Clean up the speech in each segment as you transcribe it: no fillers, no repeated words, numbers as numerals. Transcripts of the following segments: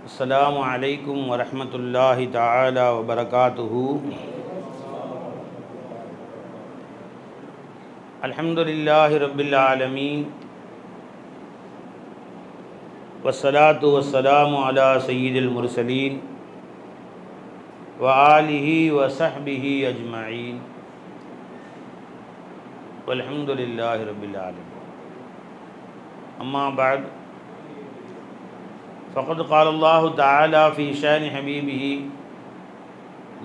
السلام عليكم ورحمة الله تعالى وبركاته. الحمد لله رب العالمين والصلاة والسلام على سيد المرسلين وآله وصحبه أجمعين والحمد لله رب العالمين. أما بعد فقد قال الله تعالى في شأن حبيبه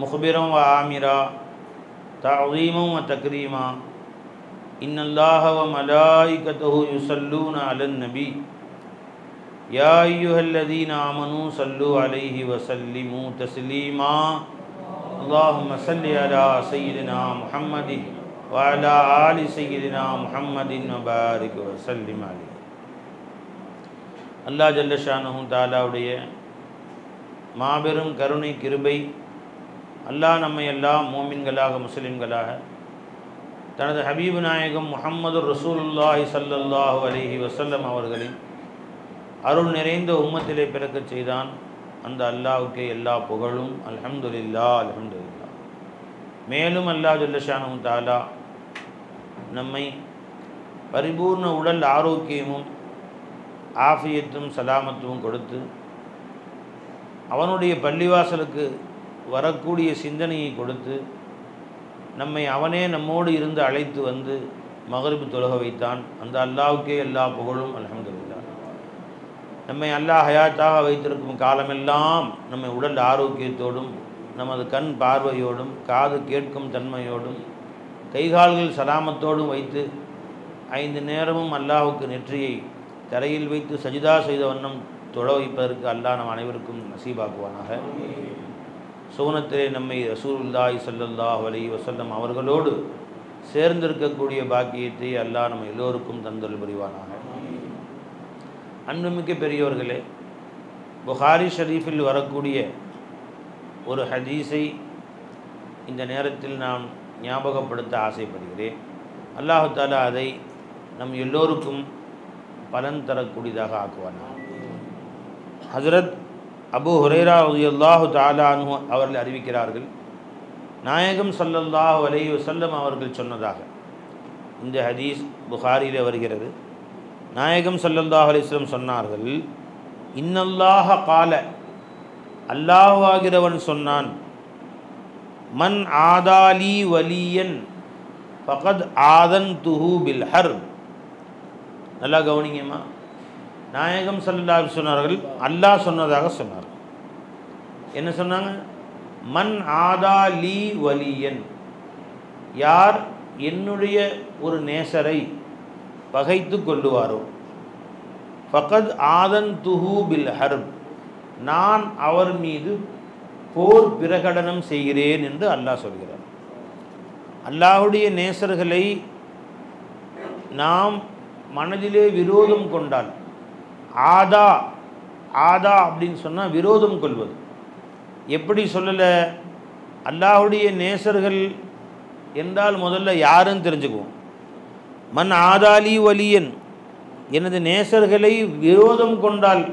مخبرا وآمرا تعظيما وتكريما إن الله وملائكته يصلون على النبي يا أيها الذين آمنوا صلوا عليه وسلموا تسليما اللهم صل على سيدنا محمد وعلى آل سيدنا محمد وبارك وسلم عليه. அல்லாஹ் ஜல்ல ஷானஹு தஆலாவுடைய மாபெரும் கருணை கிருபை, அல்லாஹ் நம்மை எல்லாம் மோமின்களாக முஸ்லிம்களாக தனது ஹபீபு நாயகம் முஹம்மது ரசூலுல்லாஹி ஸல்லல்லாஹு அலைஹி வஸல்லம் அவர்களின் அருள் நிறைந்த உம்மத்திலே பிறக்கச் செய்தான். அந்த அல்லாஹ்வுக்கே எல்லா புகழும். அல்ஹம்துலில்லாஹ் அல்ஹம்துலில்லாஹ். மேலும் அல்லாஹ் ஜல்ல ஷானஹு தஆலா நம்மை பரிபூர்ண உடல் ஆரோக்கியமும் ஆஃபியத்தும் சலாமத்தும் கொடுத்து அவனுடைய பள்ளிவாசலுக்கு வரக்கூடிய சிந்தனையை கொடுத்து நம்மை அவனே நம்மோடு இருந்து அழைத்து வந்து மக்ரிப் தொழுக வைத்தான். அந்த அல்லாஹ்வுக்கே எல்லா புகழும். அல்ஹம்துலில்லாஹ். நம்மை அல்லாஹ் ஹயாத்தாக வைத்திருக்கும் காலமெல்லாம் நம்மை உடல் ஆரோக்கியத்தோடும் நமது கண் பார்வையோடும் காது கேட்கும் தன்மையோடும் கைகால்கள் சலாமத்தோடும் வைத்து 5 நேரமும் அல்லாஹ்வுக்கு நெற்றியை தரையில் வைத்து சஜிதா செய்த வண்ணம் தொழ வைப்பதற்கு அல்லாஹ் நம் அனைவருக்கும் நசீபாக்குவானாக. சுவனத்திலே நம்மை ரசூலுல்லாஹி ஸல்லல்லாஹு அலைஹி வஸல்லம் அவர்களோடு சேர்ந்திருக்கக்கூடிய பாக்கியத்தை அல்லாஹ் நம்ம எல்லோருக்கும் தந்தருள் புரிவானாக. அன்புமிக்க பெரியோர்களே, புகாரி ஷரீஃபில் வரக்கூடிய ஒரு ஹதீஸை இந்த நேரத்தில் நான் ஞாபகப்படுத்த ஆசைப்படுகிறேன். அல்லாஹு தஆலா அதை நம் எல்லோருக்கும் பலன் தரக்கூடியதாக ஆக்குவானாக. ஹஜ்ரத் அபூ ஹுரைரா ரலியல்லாஹு தஆலா அன்ஹு அவர்கள் அறிவிக்கிறார்கள், நாயகம் ஸல்லல்லாஹு அலைஹி வஸல்லம் அவர்கள் சொன்னதாக. இந்த ஹதீஸ் புகாரியில் வருகிறது. நாயகம் ஸல்லல்லாஹு அலைஹி வஸல்லம் சொன்னார்கள், இன்னல்லாஹ கால, அல்லாஹ்வாகிறவன் சொன்னான், மன் ஆதாலி வலியன் ஃபகத் ஆதன்துஹு பில் ஹர்ப். நல்லா கவனிங்கம்மா. நாயகம் ஸல்லல்லாஹு அலைஹி சொன்னார்கள், அல்லாஹ் சொன்னதாக சொன்னார். என்ன சொன்னாங்க? மன் ஆதாலி வலியன், யார் என்னுடைய ஒரு நேசரை பகைத்து கொள்ளுவாரோ, ஃபகத் ஆதன்துஹு பில் ஹர்ப், நான் அவர் மீது போர் பிரகடனம் செய்கிறேன் என்று அல்லாஹ் சொல்கிறார். அல்லாஹ்வுடைய நேசர்களை நாம் மனதிலே விரோதம் கொண்டால், ஆதா அப்படின்னு சொன்னால் விரோதம் கொள்வது. எப்படி சொல்லலை? அல்லாஹ்வுடைய நேசர்கள் என்றால் முதல்ல யாருன்னு தெரிஞ்சுக்குவோம். மன் ஆதாலி வலியன், எனது நேசர்களை விரோதம் கொண்டால்,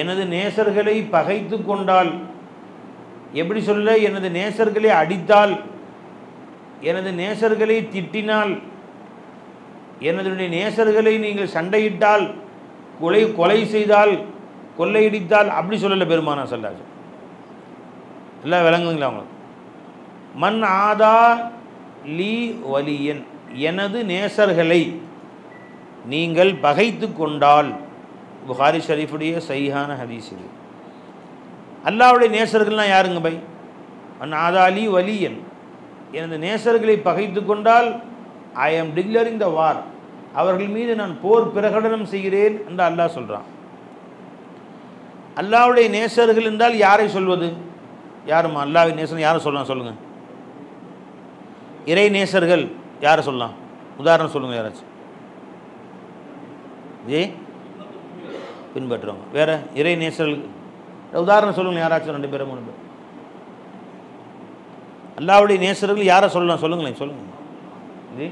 எனது நேசர்களை பகைத்து கொண்டால், எப்படி சொல்ல, எனது நேசர்களை அடித்தால், எனது நேசர்களை திட்டினால், எனது நேசர்களை நீங்கள் சண்டையிட்டால், கொலை செய்தால், கொள்ளையடித்தால், அப்படி சொல்லலை பெருமானா சொல்லாது. எல்லாம் விளங்குங்களா உங்களுக்கு? மன் ஆதா லீ வலியன், எனது நேசர்களை நீங்கள் பகைத்து கொண்டால். புகாரி ஷரீஃபுடைய சஹீஹான ஹதீஸ் இது. அல்லாஹ்வுடைய நேசர்கள்லாம் யாருங்க பை? மன் ஆதா லீ வலியன், எனது நேசர்களை பகைத்து கொண்டால், ஐ ஆம் டிக்ளரிங் த வார், அவர்கள் மீது நான் போர் பிரகடனம் செய்கிறேன் என்று அல்லாஹ் சொல்கிறான். அல்லாஹ்வுடைய நேசர்கள் என்றால் யாரை சொல்வது? யாருமா அல்லாஹ்வின் நேசர் யாரை சொல்லலாம் சொல்லுங்கள்? இறை நேசர்கள் யாரை சொல்லலாம்? உதாரணம் சொல்லுங்கள் யாராச்சும். பின்பற்றுவாங்க. வேறு இறை நேசர்கள் உதாரணம் சொல்லுங்கள் யாராச்சும், 2 பேர் 3 பேர். அல்லாஹ்வுடைய நேசர்கள் யாரை சொல்லலாம் சொல்லுங்களேன், சொல்லுங்கள். ஜி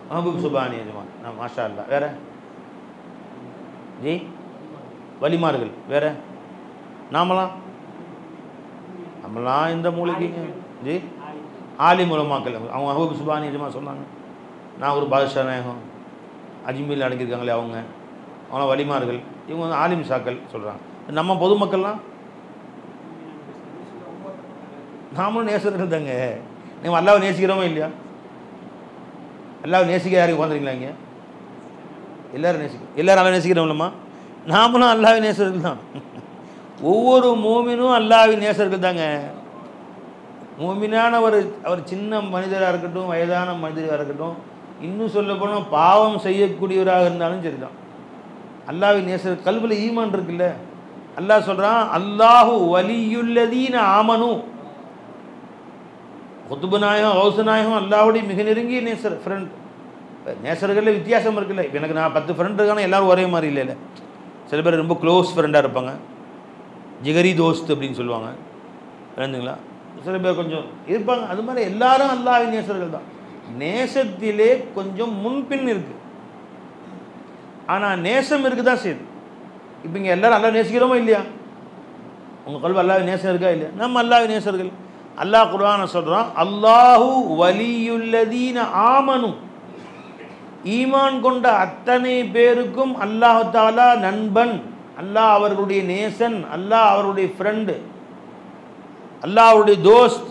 மஹபூப் சுபானி அஜ்மான், மாஷா அல்லா. வேறு ஜி வலிமார்கள் வேற நம்மலாம் இந்த மூலிகைங்க ஜி ஆலி மூலமாக்கல் அவங்க அஹூப் சுபானி இதுமா சொன்னாங்க. நான் ஒரு பாதுஷா நாயகம் அஜ்மீரில் அடங்கியிருக்காங்களே அவங்க வலிமார்கள், இவங்க வந்து ஆலிம் சாக்கள் சொல்கிறாங்க. நம்ம பொதுமக்கள்லாம் நாமளும் நேசர்கள் தாங்க. நீங்கள் அல்லாவை நேசிக்கிறோமா இல்லையா? அல்லாவை நேசிக்க யாருக்கு உட்காந்துருங்களா? இங்கே எல்லோரும் நேசிக்கிறோம். எல்லோரும் அல்லா நேசிக்கிறோம்லம்மா. நாமளும் அல்லாவை நேசர்கள் தான். ஒவ்வொரு மூமினும் அல்லாவின் நேசர்கள் தாங்க. மூமினான அவர் சின்ன மனிதராக இருக்கட்டும், வயதான மனிதராக இருக்கட்டும், இன்னும் சொல்ல போனால் பாவம் செய்யக்கூடியவராக இருந்தாலும் சரி தான் அல்லாவின் நேசர். கல்வியில் ஈமான் இருக்குல்ல. அல்லாஹ் சொல்கிறான், அல்லாஹு வலியுல்லதீன ஆமனு. குத்துபு நாயகம் ஹவுசு நாயகம் அல்லாஹுடைய மிக நெருங்கிய நேசர், ஃப்ரெண்ட். நேசர்களில் வித்தியாசம் இருக்குல்ல. இப்போ எனக்கு நான் 10 ஃப்ரெண்ட் இருக்கான எல்லோரும் ஒரே மாதிரி இல்லை. சில பேர் ரொம்ப க்ளோஸ் ஃப்ரெண்டாக இருப்பாங்க, ஜிகரி தோஸ்த் அப்படின்னு சொல்லுவாங்க, புரியுதுங்களா? சில பேர் கொஞ்சம் இருப்பாங்க. அது மாதிரி எல்லாரும் அல்லாஹ்வின் நேசர்கள் தான். நேசத்திலே கொஞ்சம் முன்பின் இருக்குது. ஆனால் நேசம் இருக்குது தான் செய்யுது. இப்போ இங்கே எல்லோரும் அல்லாஹ் நேசிக்கிறோமா இல்லையா? உங்கள் கல்வி அல்லாஹ்வின் நேசம் இருக்கா இல்லையா? நம்ம அல்லாஹ்வின் நேசர்கள். அல்லாஹ் குர்ஆனை சொல்கிறான், அல்லாஹு வலியுல்லதீன ஆமனு. ஈமான் கொண்ட அத்தனை பேருக்கும் அல்லாஹ் தஆலா நண்பன், அல்லாஹ் அவர்களுடைய நேசன், அல்லாஹ் அவருடைய ஃப்ரெண்டு, அல்லாஹ் அவருடைய தோஸ்த்.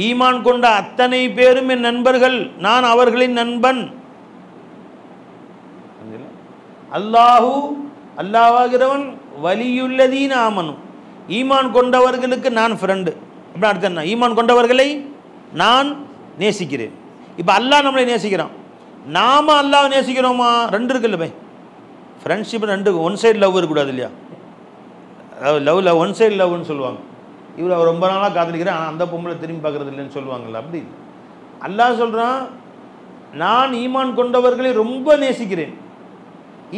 ஈமான் கொண்ட அத்தனை பேரும் என் நண்பர்கள், நான் அவர்களின் நண்பன். அல்லாஹு அல்லாஹ்வாகிறவன் வலியுல்லதீன ஆமனு, ஈமான் கொண்டவர்களுக்கு நான் ஃப்ரெண்டு. அப்படின்னு அர்த்தம் என்ன? ஈமான் கொண்டவர்களை நான் நேசிக்கிறேன். இப்போ அல்லாஹ் நம்மளை நேசிக்கிறான், நாம் அல்லாஹ் நேசிக்கிறோமா? 2 இருக்குல்ல பை. ஃப்ரெண்ட்ஷிப் 2, ஒன் சைடு லவ் இருக்கக்கூடாது இல்லையா? லவ்வில் ஒன் சைடு லவ்னு சொல்லுவாங்க. அவர் ரொம்ப நாளாக காதலிக்கிறேன், ஆனால் அந்த பொம்பளை திரும்பி பார்க்குறது இல்லைன்னு சொல்லுவாங்கள்ல. அப்படி அல்லாஹ் சொல்கிறான், நான் ஈமான் கொண்டவர்களை ரொம்ப நேசிக்கிறேன்.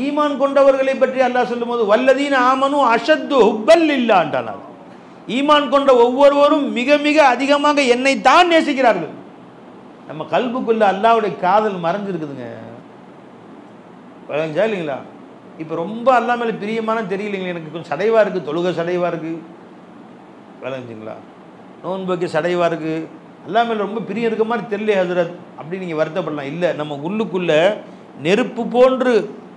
ஈமான் கொண்டவர்களை பற்றி அல்லாஹ் சொல்லும்போது வல்லதீன ஆமனு அஷத்து ஹுப்பல் லில்லாஹ். ஈமான் கொண்ட ஒவ்வொருவரும் மிக மிக அதிகமாக என்னை தான் நேசிக்கிறார்கள். நம்ம கல்புக்குள்ள அல்லாஹ்வுடைய காதல் மறைஞ்சிருக்குதுங்க, விளங்குச்சா இல்லைங்களா? இப்போ ரொம்ப அல்லாஹ் மேலே பிரியமான தெரியலைங்களா? எனக்கு கொஞ்சம் சடைவாக இருக்குது, தொழுகை சடைவாக இருக்குது, விளங்குச்சிங்களா? நோன்பு வைக்க சடைவாக இருக்குது, அல்லாஹ் மேலே ரொம்ப பிரியம் இருக்க மாதிரி தெரியல ஹஜ்ரத் அப்படி நீங்கள் வருத்தப்படலாம். இல்லை, நம்ம உள்ளுக்குள்ள நெருப்பு போன்று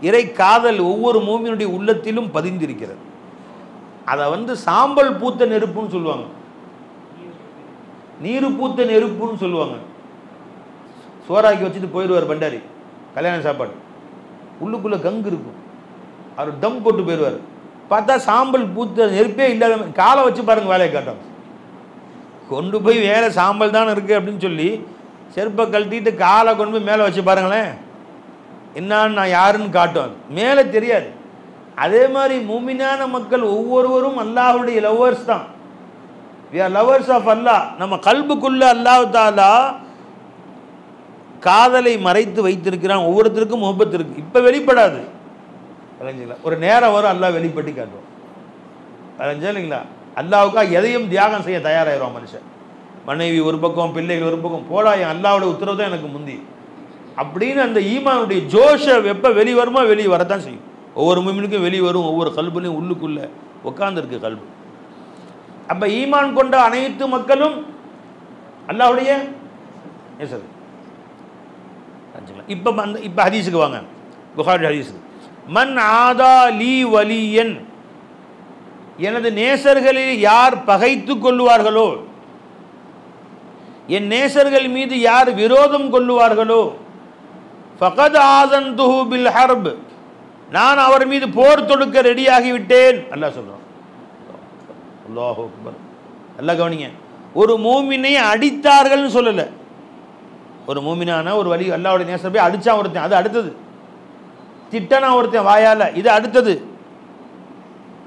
இறை காதல் ஒவ்வொரு மூமினுடைய உள்ளத்திலும் பதிந்திருக்கிறது. அதை வந்து சாம்பல் பூத்த நெருப்புன்னு சொல்லுவாங்க, நீரு பூத்த நெருப்புன்னு சொல்லுவாங்க. சோறாக்கி வச்சுட்டு போயிடுவார் பண்டாரி, கல்யாண சாப்பாடு, உள்ளுக்குள்ளே கங்கு இருக்கும், அவர் தம் போட்டு போயிடுவார். பார்த்தா சாம்பல் பூத்த நெருப்பே இல்லாத, காலை வச்சு பாருங்கள் வேலையை காட்டும். கொண்டு போய் வேலை சாம்பல் தான் இருக்குது அப்படின்னு சொல்லி செருப்பை கழட்டிட்டு காலை கொண்டு போய் மேலே வச்சு பாருங்களேன், என்னான்னு நான் யாருன்னு காட்டும், மேலே தெரியாது. அதே மாதிரி மூமினான மக்கள் ஒவ்வொருவரும் அல்லாஹ்வுடைய லவ்வர்ஸ் தான். வி ஆர் லவ்வர்ஸ் ஆஃப் அல்லாஹ். நம்ம கல்புக்குள்ள அல்லாஹ் தஆலா காதலை மறைத்து வைத்திருக்கிறான். ஒவ்வொருத்தருக்கும் முஹப்பத் இருக்குது, இப்போ வெளிப்படாது. விளங்குங்களா? ஒரு நேரம் வரும் அல்லாஹ் வெளிப்பட்டு காட்டுவோம். விளங்குச்சா இல்லைங்களா? அல்லாஹ்வுக்காக எதையும் தியாகம் செய்ய தயாராகிடுவான் மனுஷன். மனைவி ஒரு பக்கம், பிள்ளைகள் ஒரு பக்கம், போடா என் அல்லாஹ்வுடைய உத்தரவு தான் எனக்கு முந்தி அப்படின்னு அந்த ஈமானுடைய ஜோஷை எப்போ வெளியே வருமோ வெளியே வரத்தான் செய்யும். ஒவ்வொரு மூமினுக்கும் வெளியே வரும், ஒவ்வொரு கல்புலையும் உள்ளுக்குள்ளே உட்கார்ந்துருக்கு கல்பு. அப்போ ஈமான் கொண்ட அனைத்து மக்களும் அல்லாஹ்வுடைய நேசர். இப்போ ஹதீஸுக்கு வாங்க, புகாரி ஹதீஸுக்கு. மன் ஆதா லீ வலியன், எனது நேசர்களில் யார் பகைத்து கொள்ளுவார்களோ, என் நேசர்கள் மீது யார் விரோதம் கொள்ளுவார்களோ, ஃபகத் ஆஸன்துஹு பில் ஹர்ப், நான் அவர் மீது போர் தொடுக்க ரெடியாகிவிட்டேன். அல்லாஹ் சொல்றான். அல்லாஹு அக்பர். அல்லாஹ் கவனிங்க, ஒரு மூமினை அடித்தார்கள்னு சொல்லலை. ஒரு மூமினான ஒரு வலி அல்லாஹ்வுடைய நேசர் போய் அடித்தான் ஒருத்தன், அது அடுத்தது. திட்டனா ஒருத்தன் வாயால், இது அடுத்தது.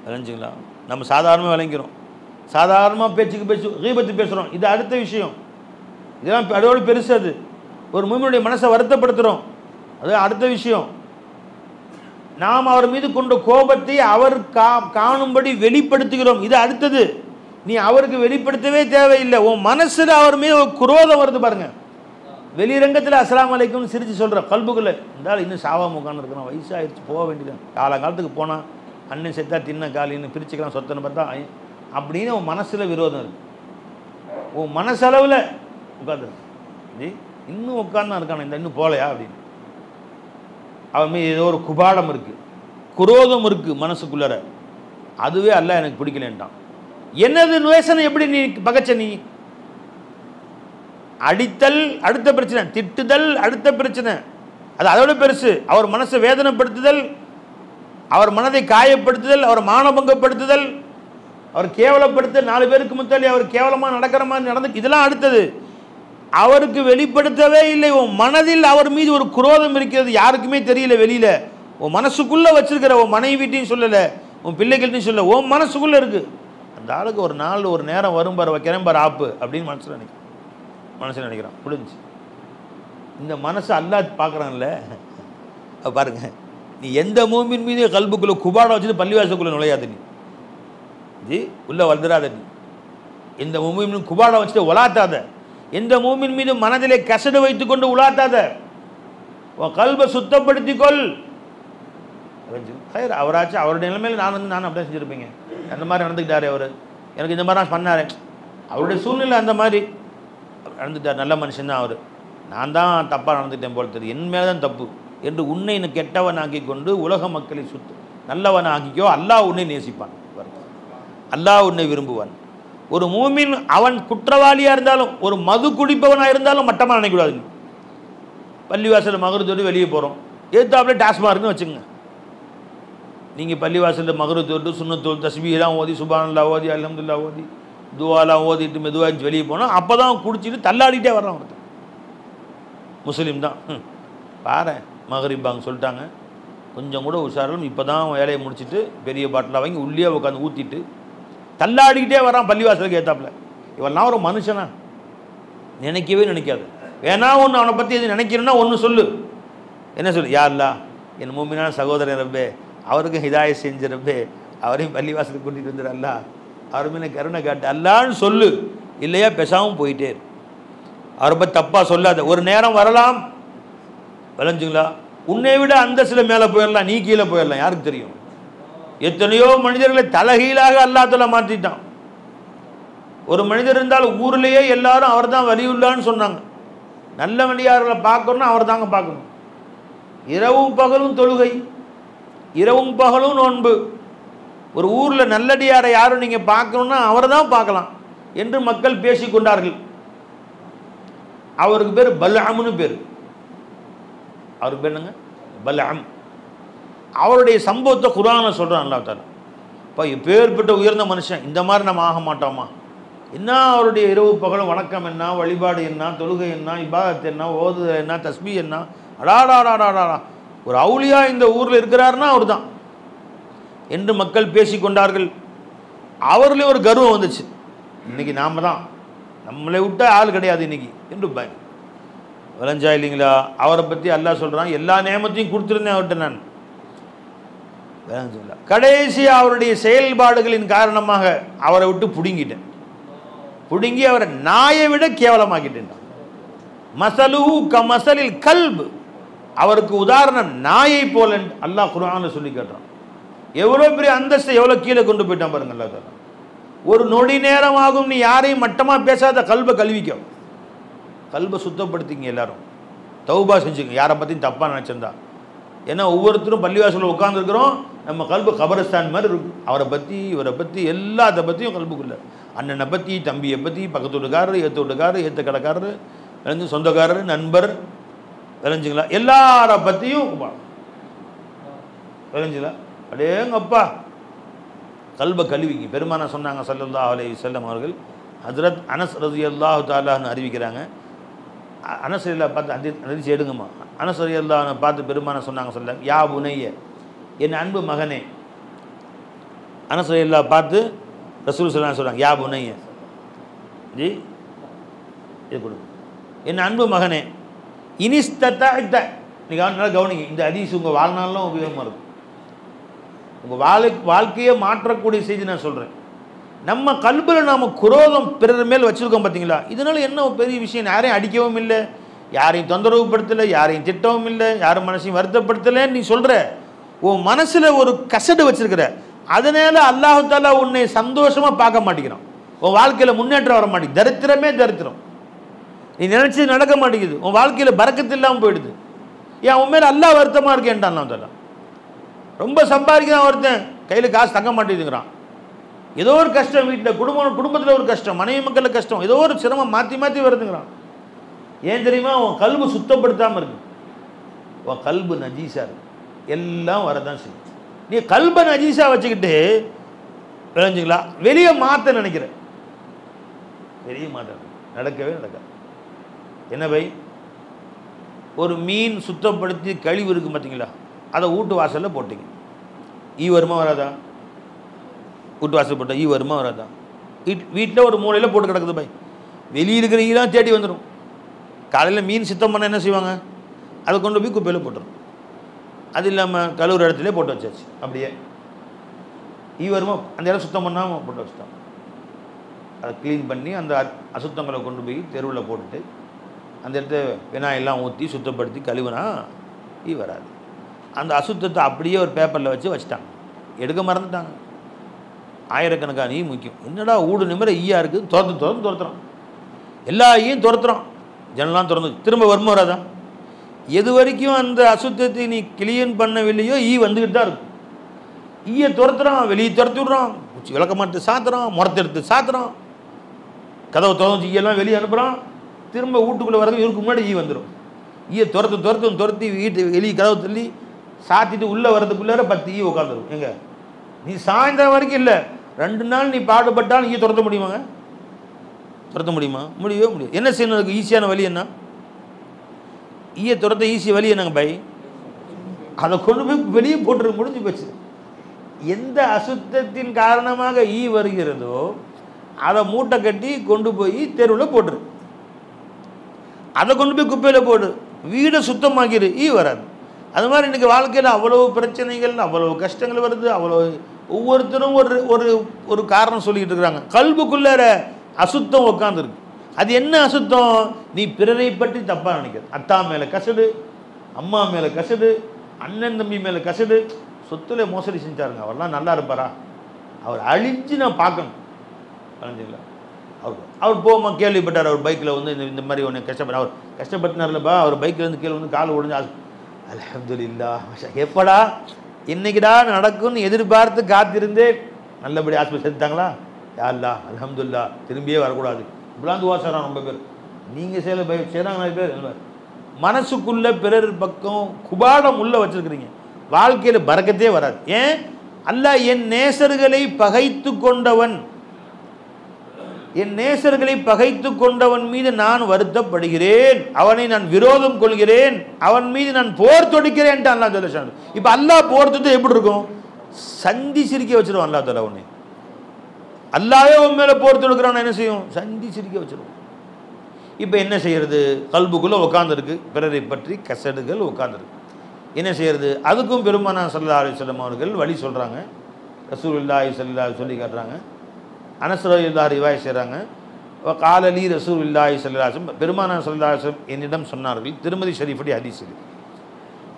விளங்குங்களா? நம்ம சாதாரணமாக விளங்கிறோம், சாதாரணமாக பேச்சுக்கு கீபத்து பேசுகிறோம், இது அடுத்த விஷயம். இதெல்லாம் அதோடு பெருசு. அது ஒரு மூமினுடைய மனசை வருத்தப்படுத்துகிறோம், அது அடுத்த விஷயம். நாம் அவர் மீது கொண்ட கோபத்தை அவர் காணும்படி வெளிப்படுத்துகிறோம், இது அடுத்தது. நீ அவருக்கு வெளிப்படுத்தவே தேவையில்லை, உன் மனசில் அவர் மீது ஒரு குரோதம் வருது பாருங்க, வெளிரங்கத்தில் அஸ்ஸலாமு அலைக்கும்னு சிரித்து சொல்கிற கல்புக்குள்ளே இருந்தாலும் இன்னும் சாவாம உட்காந்துருக்கிறான், வயசாகிடுச்சு, போக வேண்டியது, காலங்காலத்துக்கு போனால் அண்ணன் செத்தா தின்ன காலின்னு பிரிச்சுக்கலாம் சொத்தனை பார்த்தா அப்படின்னு உன் மனசில் விரோதம் இருக்குது. உன் மனசளவில் உட்காந்துருக்கு ஜி இன்னும் உட்காந்து இருக்கான இந்த இன்னும் போகலையா அப்படின்னு. அவன் மீது ஏதோ ஒரு குபாடம் இருக்குது, குரோதம் இருக்குது மனசுக்குள்ளற. அதுவே அல்லாஹ் எனக்கு பிடிக்கலன்ட்டான். என்னது நுவேசனை எப்படி நீ பகச்ச? நீ அடித்தல் அடுத்த பிரச்சனை, திட்டுதல் அடுத்த பிரச்சனை, அது அதோட பெருசு. அவர் மனசை வேதனைப்படுத்துதல், அவர் மனதை காயப்படுத்துதல், அவர் மானபங்கப்படுத்துதல், அவர் கேவலப்படுத்த 4 பேருக்கு முத்தாலி அவர் கேவலமாக நடக்கிற மாதிரி நடந்து இதெல்லாம் அடுத்தது. அவருக்கு வெளிப்படுத்தவே இல்லை. உன் மனதில் அவர் மீது ஒரு குரோதம் இருக்கிறது, யாருக்குமே தெரியல. வெளியில் உன் மனசுக்குள்ளே வச்சிருக்கிற, உன் மனைவிட்டையும் சொல்லலை, உன் பிள்ளைகள்ட்டையும் சொல்ல, உன் மனசுக்குள்ளே இருக்குது. அந்த ஆளுக்கு ஒரு நாள் ஒரு நேரம் வரும் பார், வைக்கிறேன் பார் ஆப்பு அப்படின்னு மனசில் நினைக்கிறான். முடிஞ்சு. இந்த மனசை அல்லாஹ் பார்க்குறான்ல பாருங்க. நீ எந்த மூமின் மீது கல்புக்குள்ளே குபாடம் வச்சுட்டு பள்ளிவாசலுக்குள்ளே நுழையாத, நீ ஜி உள்ளே வந்துடாத. நீ எந்த மூமின் குபாடம் வச்சுட்டு உலாத்தாத, எந்த மூமின் மீது மனதிலே கசடு வைத்து கொண்டு உலாத்தாத. உன் கல்பை சுத்தப்படுத்திக்கொள். அவராச்சும் அவருடைய நிலைமையில் நான் அப்படியே செஞ்சுருப்பீங்க. அந்த மாதிரி நடந்துக்கிட்டாரே அவர், எனக்கு இந்த மாதிரி பண்ணார், அவருடைய சூழ்நிலை அந்த மாதிரி நடந்துட்டார். நல்ல மனுஷன்தான் அவர், நான் தான் தப்பாக நடந்துட்டேன் போல் தெரியும், என் மேலே தான் தப்பு என்று உன்னை கெட்டவன் ஆக்கி கொண்டு உலக மக்களை நல்லவன் ஆக்கிக்கோ. அல்லாஹ் உன்னை நேசிப்பான், அல்லாஹ் உன்னை விரும்புவான். ஒரு மூமின் அவன் குற்றவாளியாக இருந்தாலும், ஒரு மது குடிப்பவனாக இருந்தாலும் மட்டமாக நினைக்கக்கூடாது. பள்ளிவாசல் மகரத்தோடு வெளியே போகிறோம், ஏத்தாப்புல டாஸ்மார்க்னு வச்சுங்க. நீங்கள் பள்ளிவாசலில் மகரத்தோடு சுண்ணத்தோடு தஸ்பீஹெல்லாம் ஓதி, சுப்ஹானல்லாஹ் ஓதி, அல்ஹம்துலில்லாஹ் ஓதி, துவாலாம் ஓதிட்டு மெதுவாக வெளியே போனோம். அப்போ தான் குடிச்சிட்டு தள்ளாடிட்டே வர்றான் ஒருத்தர். முஸ்லீம் தான் பாரு, மகரிப்பாங்க சொல்லிட்டாங்க, கொஞ்சம் கூட உஷாரம். இப்போ தான் வேலையை முடிச்சுட்டு பெரிய பாட்டில் வாங்கி உள்ளே உட்காந்து ஊற்றிட்டு தள்ளாடிக்கிட்டே வரான் பள்ளிவாசலுக்கு ஏத்தாப்புல. இவெல்லாம் ஒரு மனுஷனா? நினைக்கவே நினைக்காது. வேணா ஒன்று அவனை பற்றி எது நினைக்கிறேன்னா ஒன்று சொல்லு. என்ன சொல்லு? யா அல்லாஹ், என் மூமினான சகோதரன் ரப்பே, அவருக்கும் ஹிதாயத் செஞ்ச ரப்பே, அவரையும் பள்ளிவாசலுக்கு கூட்டிகிட்டு வந்துடு அல்லாஹ், அவர் மீது கருணை காட்டு அல்லான்னு சொல்லு. இல்லையா பேசாமல் போயிட்டே இரு. அவரை பற்றி தப்பாக சொல்லாத. ஒரு நேரம் வரலாம், விளைஞ்சுங்களா, உன்னை விட அந்த சில மேலே போயிடலாம், நீ கீழே போயிடலாம், யாருக்கு தெரியும்? எத்தனையோ மனிதர்களை தலைகீழாக அல்லாஹ்தாலா மாற்றிட்டான். ஒரு மனிதர் இருந்தால் ஊர்லேயே எல்லாரும் அவர் தான் வலியுள்ளான்னு சொன்னாங்க. நல்ல வழியார்களை பார்க்கணும்னா அவர் தாங்க பார்க்கணும். இரவும் பகலும் தொழுகை, இரவும் பகலும் நோன்பு. ஒரு ஊரில் நல்லடியாரை யாரும் நீங்கள் பார்க்கணுன்னா அவரை தான் பார்க்கலாம் என்று மக்கள் பேசி கொண்டார்கள். அவருக்கு பேர் பல்அம்னு பேர். அவருக்கு பேர் என்னங்க? பல்அம். அவருடைய சம்பவத்தை குர்ஆன்ல சொல்கிறான் அல்லாஹ் தஆலா. இப்போ எப்பேற்பட்ட உயர்ந்த மனுஷன், இந்த மாதிரி நம்ம ஆக மாட்டோமா? என்ன அவருடைய இரவு பகலும் வணக்கம் என்ன, வழிபாடு என்ன, தொழுகை என்ன, இபாதத் என்ன, ஓது என்ன, தஸ்பீ என்ன, அடாடாடாடாடா, ஒரு அவுலியா இந்த ஊரில் இருக்கிறாருன்னா அவர் தான் என்று மக்கள் பேசி கொண்டார்கள். அவர்களே ஒரு கர்வம் வந்துச்சு, இன்றைக்கி நாம் தான், நம்மளை விட்டால் ஆள் கிடையாது இன்றைக்கி என்று பயன் விளைஞ்சா இல்லைங்களா? அவரை பற்றி அல்லாஹ் சொல்கிறான், எல்லா நேமத்தையும் கொடுத்துருந்தேன் அவர்கிட்ட நான். கடைசியாக அவருடைய செயல்பாடுகளின் காரணமாக அவரை விட்டு பிடுங்கிட்டேன். பிடுங்கி அவரை நாயை விட கேவலமாக்கிட்டேன். மசலுஹு கமசலில் கல்பு, அவருக்கு உதாரணம் நாயை போல அல்லாஹ் குர்ஆனில் சொல்லி கேட்டான். எவ்வளோ பெரிய அந்தஸ்தை எவ்வளோ கீழே கொண்டு போயிட்டான் பாருங்க அல்லாஹ் தஆலா. ஒரு நொடி நேரம் ஆகும், நீ யாரையும் மட்டமாக பேசாத, கல்பை கல்விக்கும், கல்பை சுத்தப்படுத்திங்க. எல்லாரும் தௌபா செஞ்சுங்க, யாரை பற்றியும் தப்பாக நினச்சிருந்தா. ஏன்னா ஒவ்வொருத்தரும் பள்ளிவாசலில் உட்காந்துருக்கிறோம், நம்ம கல்பு கபரஸ்தான் மாதிரி இருக்கும். அவரை பற்றி, இவரை பற்றி, எல்லாத்த பற்றியும் கல்புக்குள்ள, அண்ணனை பற்றி, தம்பியை பற்றி, பக்கத்து வீட்டுக்காரர், ஏற்ற வீட்டுக்காரர், ஏற்ற கடைக்காரர், விளைஞ்சு சொந்தக்காரர், நண்பர், விளைஞ்சுங்களா, எல்லாரை பற்றியும் விளைஞ்சுங்களா. அடேங்கப்பா, கல்பை கழுவிங்க. பெருமானா சொன்னாங்க ஸல்லல்லாஹு அலைஹி வஸல்லம் அவர்கள். ஹஜ்ரத் அனஸ் ரலியல்லாஹு தஆலான்னு அறிவிக்கிறாங்க. அனஸ் ரலியல்லாஹு பார்த்து அதிர்ச்சி எடுங்கம்மா. அனஸ் ரலியல்லாஹு பார்த்து பெருமானா சொன்னாங்க, சொல்ல யா புனைய, என் அன்பு மகனே. அனஸ் ரலியல்லாஹு பார்த்து ரசூல் ஸல்லல்லாஹு அலைஹி சொல்கிறாங்க, யா புனைய ஜி, இது கொடுங்க, என் அன்பு மகனே, இனிஸ்தத. நீங்கள் நல்லா கவனிங்க, இந்த ஹதீஸ் உங்கள் வாழ்நாளிலும் உபயோகமாக இருக்கும். உங்கள் வாழ்க்கையை மாற்றக்கூடிய செய்தி நான் சொல்கிறேன். நம்ம கல்பில் நாம் குரோதம் பிறர் மேல் வச்சுருக்கோம் பார்த்தீங்களா? இதனால் என்ன பெரிய விஷயம்? யாரையும் அடிக்கவும் இல்லை, யாரையும் தொந்தரவுப்படுத்தலை, யாரையும் திட்டவும் இல்லை, யாரும் மனசையும் வருத்தப்படுத்தலைன்னு நீ சொல்கிற. உன் மனசில் ஒரு கசடு வச்சிருக்கிற. அதனால அல்லாஹ் தஆலா உன்னை சந்தோஷமாக பார்க்க மாட்டேங்கிறான். உன் வாழ்க்கையில் முன்னேற்றம் வர மாட்டேங்குது. தரித்திரமே தரித்திரம். நீ நினச்சது நடக்க மாட்டேங்குது. உன் வாழ்க்கையில் பரக்கத்து இல்லாமல் போயிடுது. ஏன் உன் மேலே அல்லாஹ் வருத்தமாக இருக்கேன்ட்டான் அல்லாஹ் தஆலா. ரொம்ப சம்பாதிக்கிறான் ஒருத்தன், கையில் காசு தங்க மாட்டேங்குதுங்கிறான். ஏதோ ஒரு கஷ்டம் வீட்டில், குடும்பத்தில் ஒரு கஷ்டம், மனைவி மக்களில் கஷ்டம், ஏதோ ஒரு சிரமம் மாற்றி மாற்றி வருதுங்கிறான். ஏன் தெரியுமா? உன் கல்பு சுத்தப்படுத்தாமல் இருக்கு. உன் கல்பு நஜீஸா இருக்கு. எல்லாம் வரதான் செய்யும். நீ கல்பை நஜீஸா வச்சுக்கிட்டு விளைஞ்சுங்களா வெளியே மாற்ற நினைக்கிற. வெளியே மாற்ற நடக்கவே நடக்காது. என்ன பை, ஒரு மீன் சுத்தப்படுத்தி கழிவு இருக்கு பார்த்தீங்களா, அதை வீட்டு வாசலில் போட்டீங்க, ஈ வருமா வராதா? வீட்டு வாசல் போட்டால் ஈ வருமா வராதா? வீட்டில் ஒரு மூலையில் போட்டு கிடக்குது பை, வெளியே இருக்கிற ஈலாம் தேடி வந்துடும். காலையில் மீன் சுத்தம் பண்ண என்ன செய்வாங்க, அதை கொண்டு போய் குப்பையில் போட்டுரும். அது இல்லாமல் கழுவுற இடத்துல போட்டு வச்சாச்சு. அப்படியே ஈ வருமா? அந்த இடம் சுத்தம் பண்ணாமல் போட்டு வச்சுட்டான். அதை க்ளீன் பண்ணி அந்த அசுத்தங்களை கொண்டு போய் தெருவில் போட்டுட்டு அந்த இடத்த வினாயெல்லாம் ஊற்றி சுத்தப்படுத்தி கழுவுனா ஈ வராது. அந்த அசுத்தத்தை அப்படியே ஒரு பேப்பரில் வச்சுட்டாங்க. எடுக்க மறந்துட்டாங்க. ஆயிரக்கணக்கான ஈ முக்கியம். என்னடா ஊடு நிமிர ஈயா இருக்குது, துரத்துறான். எல்லா ஈயும் துரத்துறான். ஜனலாம் திறந்து திரும்ப வருமா வராதான்? எது வரைக்கும் அந்த அசுத்தத்தை நீ கிளீன் பண்ணவில்லையோ ஈ வந்துக்கிட்டு தான் இருக்கும். ஈயை துரத்துறான், வெளியே துரத்தி விட்றான், விளக்க மாட்டு சாத்துறான், முறத்தை எடுத்து சாத்துறான், கதவை திறந்து ஈயெல்லாம் வெளியே அனுப்புகிறான். திரும்ப வீட்டுக்குள்ளே வரது இவருக்கு முன்னாடி ஈ வந்துடும். ஈயை துரத்தி வீட்டு வெளியே கதவை தள்ளி சாத்திட்டு உள்ளே வரதுக்குள்ளார 10 ஈ உட்காந்துரும். எங்க நீ சாயந்தரம் வரைக்கும் இல்லை, 2 நாள் நீ பாடுபட்டாலும் ஈ துரத்த முடியுமாங்க? துரத்த முடியுமா? முடியவே முடியும். என்ன செய்யணும்? அதுக்கு ஈஸியான வழி என்ன? ஈயை துரத்த ஈஸி வழி என்னங்க பை? அதை கொண்டு போய் வெளியே போட்டுரு, முடிஞ்சு போச்சு. எந்த அசுத்தத்தின் காரணமாக ஈ வருகிறதோ அதை மூட்டை கட்டி கொண்டு போய் தெருவில் போட்டுரு. அதை கொண்டு போய் குப்பையில் போடு, வீடை சுத்தமாக்கிடு, ஈ வராது. அது மாதிரி இன்றைக்கி வாழ்க்கையில் அவ்வளோ பிரச்சனைகள், அவ்வளோ கஷ்டங்கள் வருது. அவ்வளோ ஒவ்வொருத்தரும் ஒரு ஒரு காரணம் சொல்லிக்கிட்டு இருக்கிறாங்க. கல்புக்குள்ளார அசுத்தம் உட்காந்துருக்கு. அது என்ன அசுத்தம்? நீ பிறரை பற்றி தப்பாக நினைக்கிறது. அத்தா மேலே கசடு, அம்மா மேலே கசடு, அண்ணன் தம்பி மேலே கசடு. சொத்துல மோசடி செஞ்சாருங்க, அவர்லாம் நல்லா இருப்பாரா? அவர் அழிஞ்சு நான் பார்க்கணும். அழிஞ்சிங்களா? அவர் போமா கேள்விப்பட்டார், அவர் பைக்கில் வந்து இந்த மாதிரி ஒன்று கஷ்டப்பட்ட, அவர் கஷ்டப்பட்டினார்லப்பா, அவர் பைக்கில் இருந்து கீழே வந்து கால் உடஞ்சி, அல்ஹம்துலில்லாஹ், எப்படா இன்னைக்குடா நடக்கும்னு எதிர்பார்த்து காத்திருந்தே நல்லபடி ஆஸ்பத்திரி சேர்த்துட்டாங்களா? யா அல்லாஹ் அல்ஹம்துலில்லாஹ், திரும்பியே வரக்கூடாது. இப்படிலாம் துவா செய்கிறான் ரொம்ப பேர். நீங்கள் செய்கிறாங்க நிறைய பேர். மனசுக்குள்ளே பிறர் பக்கம் குபாடம் உள்ள வச்சுருக்கிறீங்க, வாழ்க்கையில் பரக்கத்தே வராது. ஏன்? அல்லாஹ் என் நேசர்களை பகைத்து கொண்டவன், என் நேசர்களை பகைத்து கொண்டவன் மீது நான் வருத்தப்படுகிறேன், அவனை நான் விரோதம் கொள்கிறேன், அவன் மீது நான் போர் தொடுக்கிறேன். அல்லா தஆலா இப்போ அல்லாஹ் போர் தொடுத்து எப்படி இருக்கும்? சந்தி சிரிக்க வச்சிருவான் அல்லா தஆலா உன்னை. அல்லாவே உன் மேலே போர் தொடுக்கிறான், என்ன செய்யும்? சந்தி சிரிக்க வச்சிருவோம். இப்போ என்ன செய்யறது? கல்புக்குள்ளே உட்காந்துருக்கு பிறரை பற்றி கசடுகள் உட்காந்துருக்கு. என்ன செய்யறது? அதுக்கும் பெருமானார் ஸல்லல்லாஹு அலைஹி வஸல்லம் அவர்கள் வழி சொல்கிறாங்க. ரசூலுல்லாஹி ஸல்லல்லாஹு அலைஹி சொல்லி காட்டுறாங்க. அனஸ் ரலியல்லாஹு ரிவாய் செய்கிறாங்க. காலலி ரசூலுல்லாஹி ஸல்லல்லாஹு அலைஹி வஸல்லம், பெருமானார் ஸல்லல்லாஹு அலைஹி வஸல்லம் என்னிடம் சொன்னார்கள். திருமதி ஷரீஃபுடைய ஹதீஸ் இது.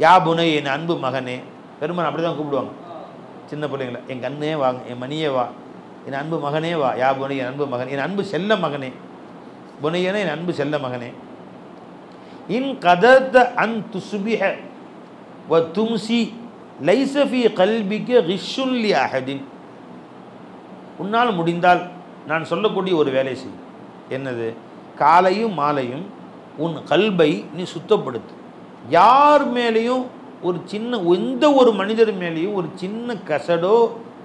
யா புனை, என் அன்பு மகனே. பெருமான் அப்படி தான் கூப்பிடுவாங்க சின்ன பிள்ளைங்களை. என் கண்ணே வாங்க, என் மணியே வா, என் அன்பு மகனே வா. யா புனை, என் அன்பு மகன், என் அன்பு செல்ல மகனே. புனையனே, என் அன்பு செல்ல மகனே. இன் கதர்த அன் துஸ்பிஹ வ தும்சி லைஸ ஃபீ கல்பிக கிஷ்ஷுன் லி அஹதின். உன்னால் முடிந்தால் நான் சொல்லக்கூடிய ஒரு வேலை செய். என்னது? காலையும் மாலையும் உன் கல்பை நீ சுத்தப்படுத்து. யார் மேலேயும் ஒரு சின்ன, எந்த ஒரு மனிதர் மேலேயும் ஒரு சின்ன கசடோ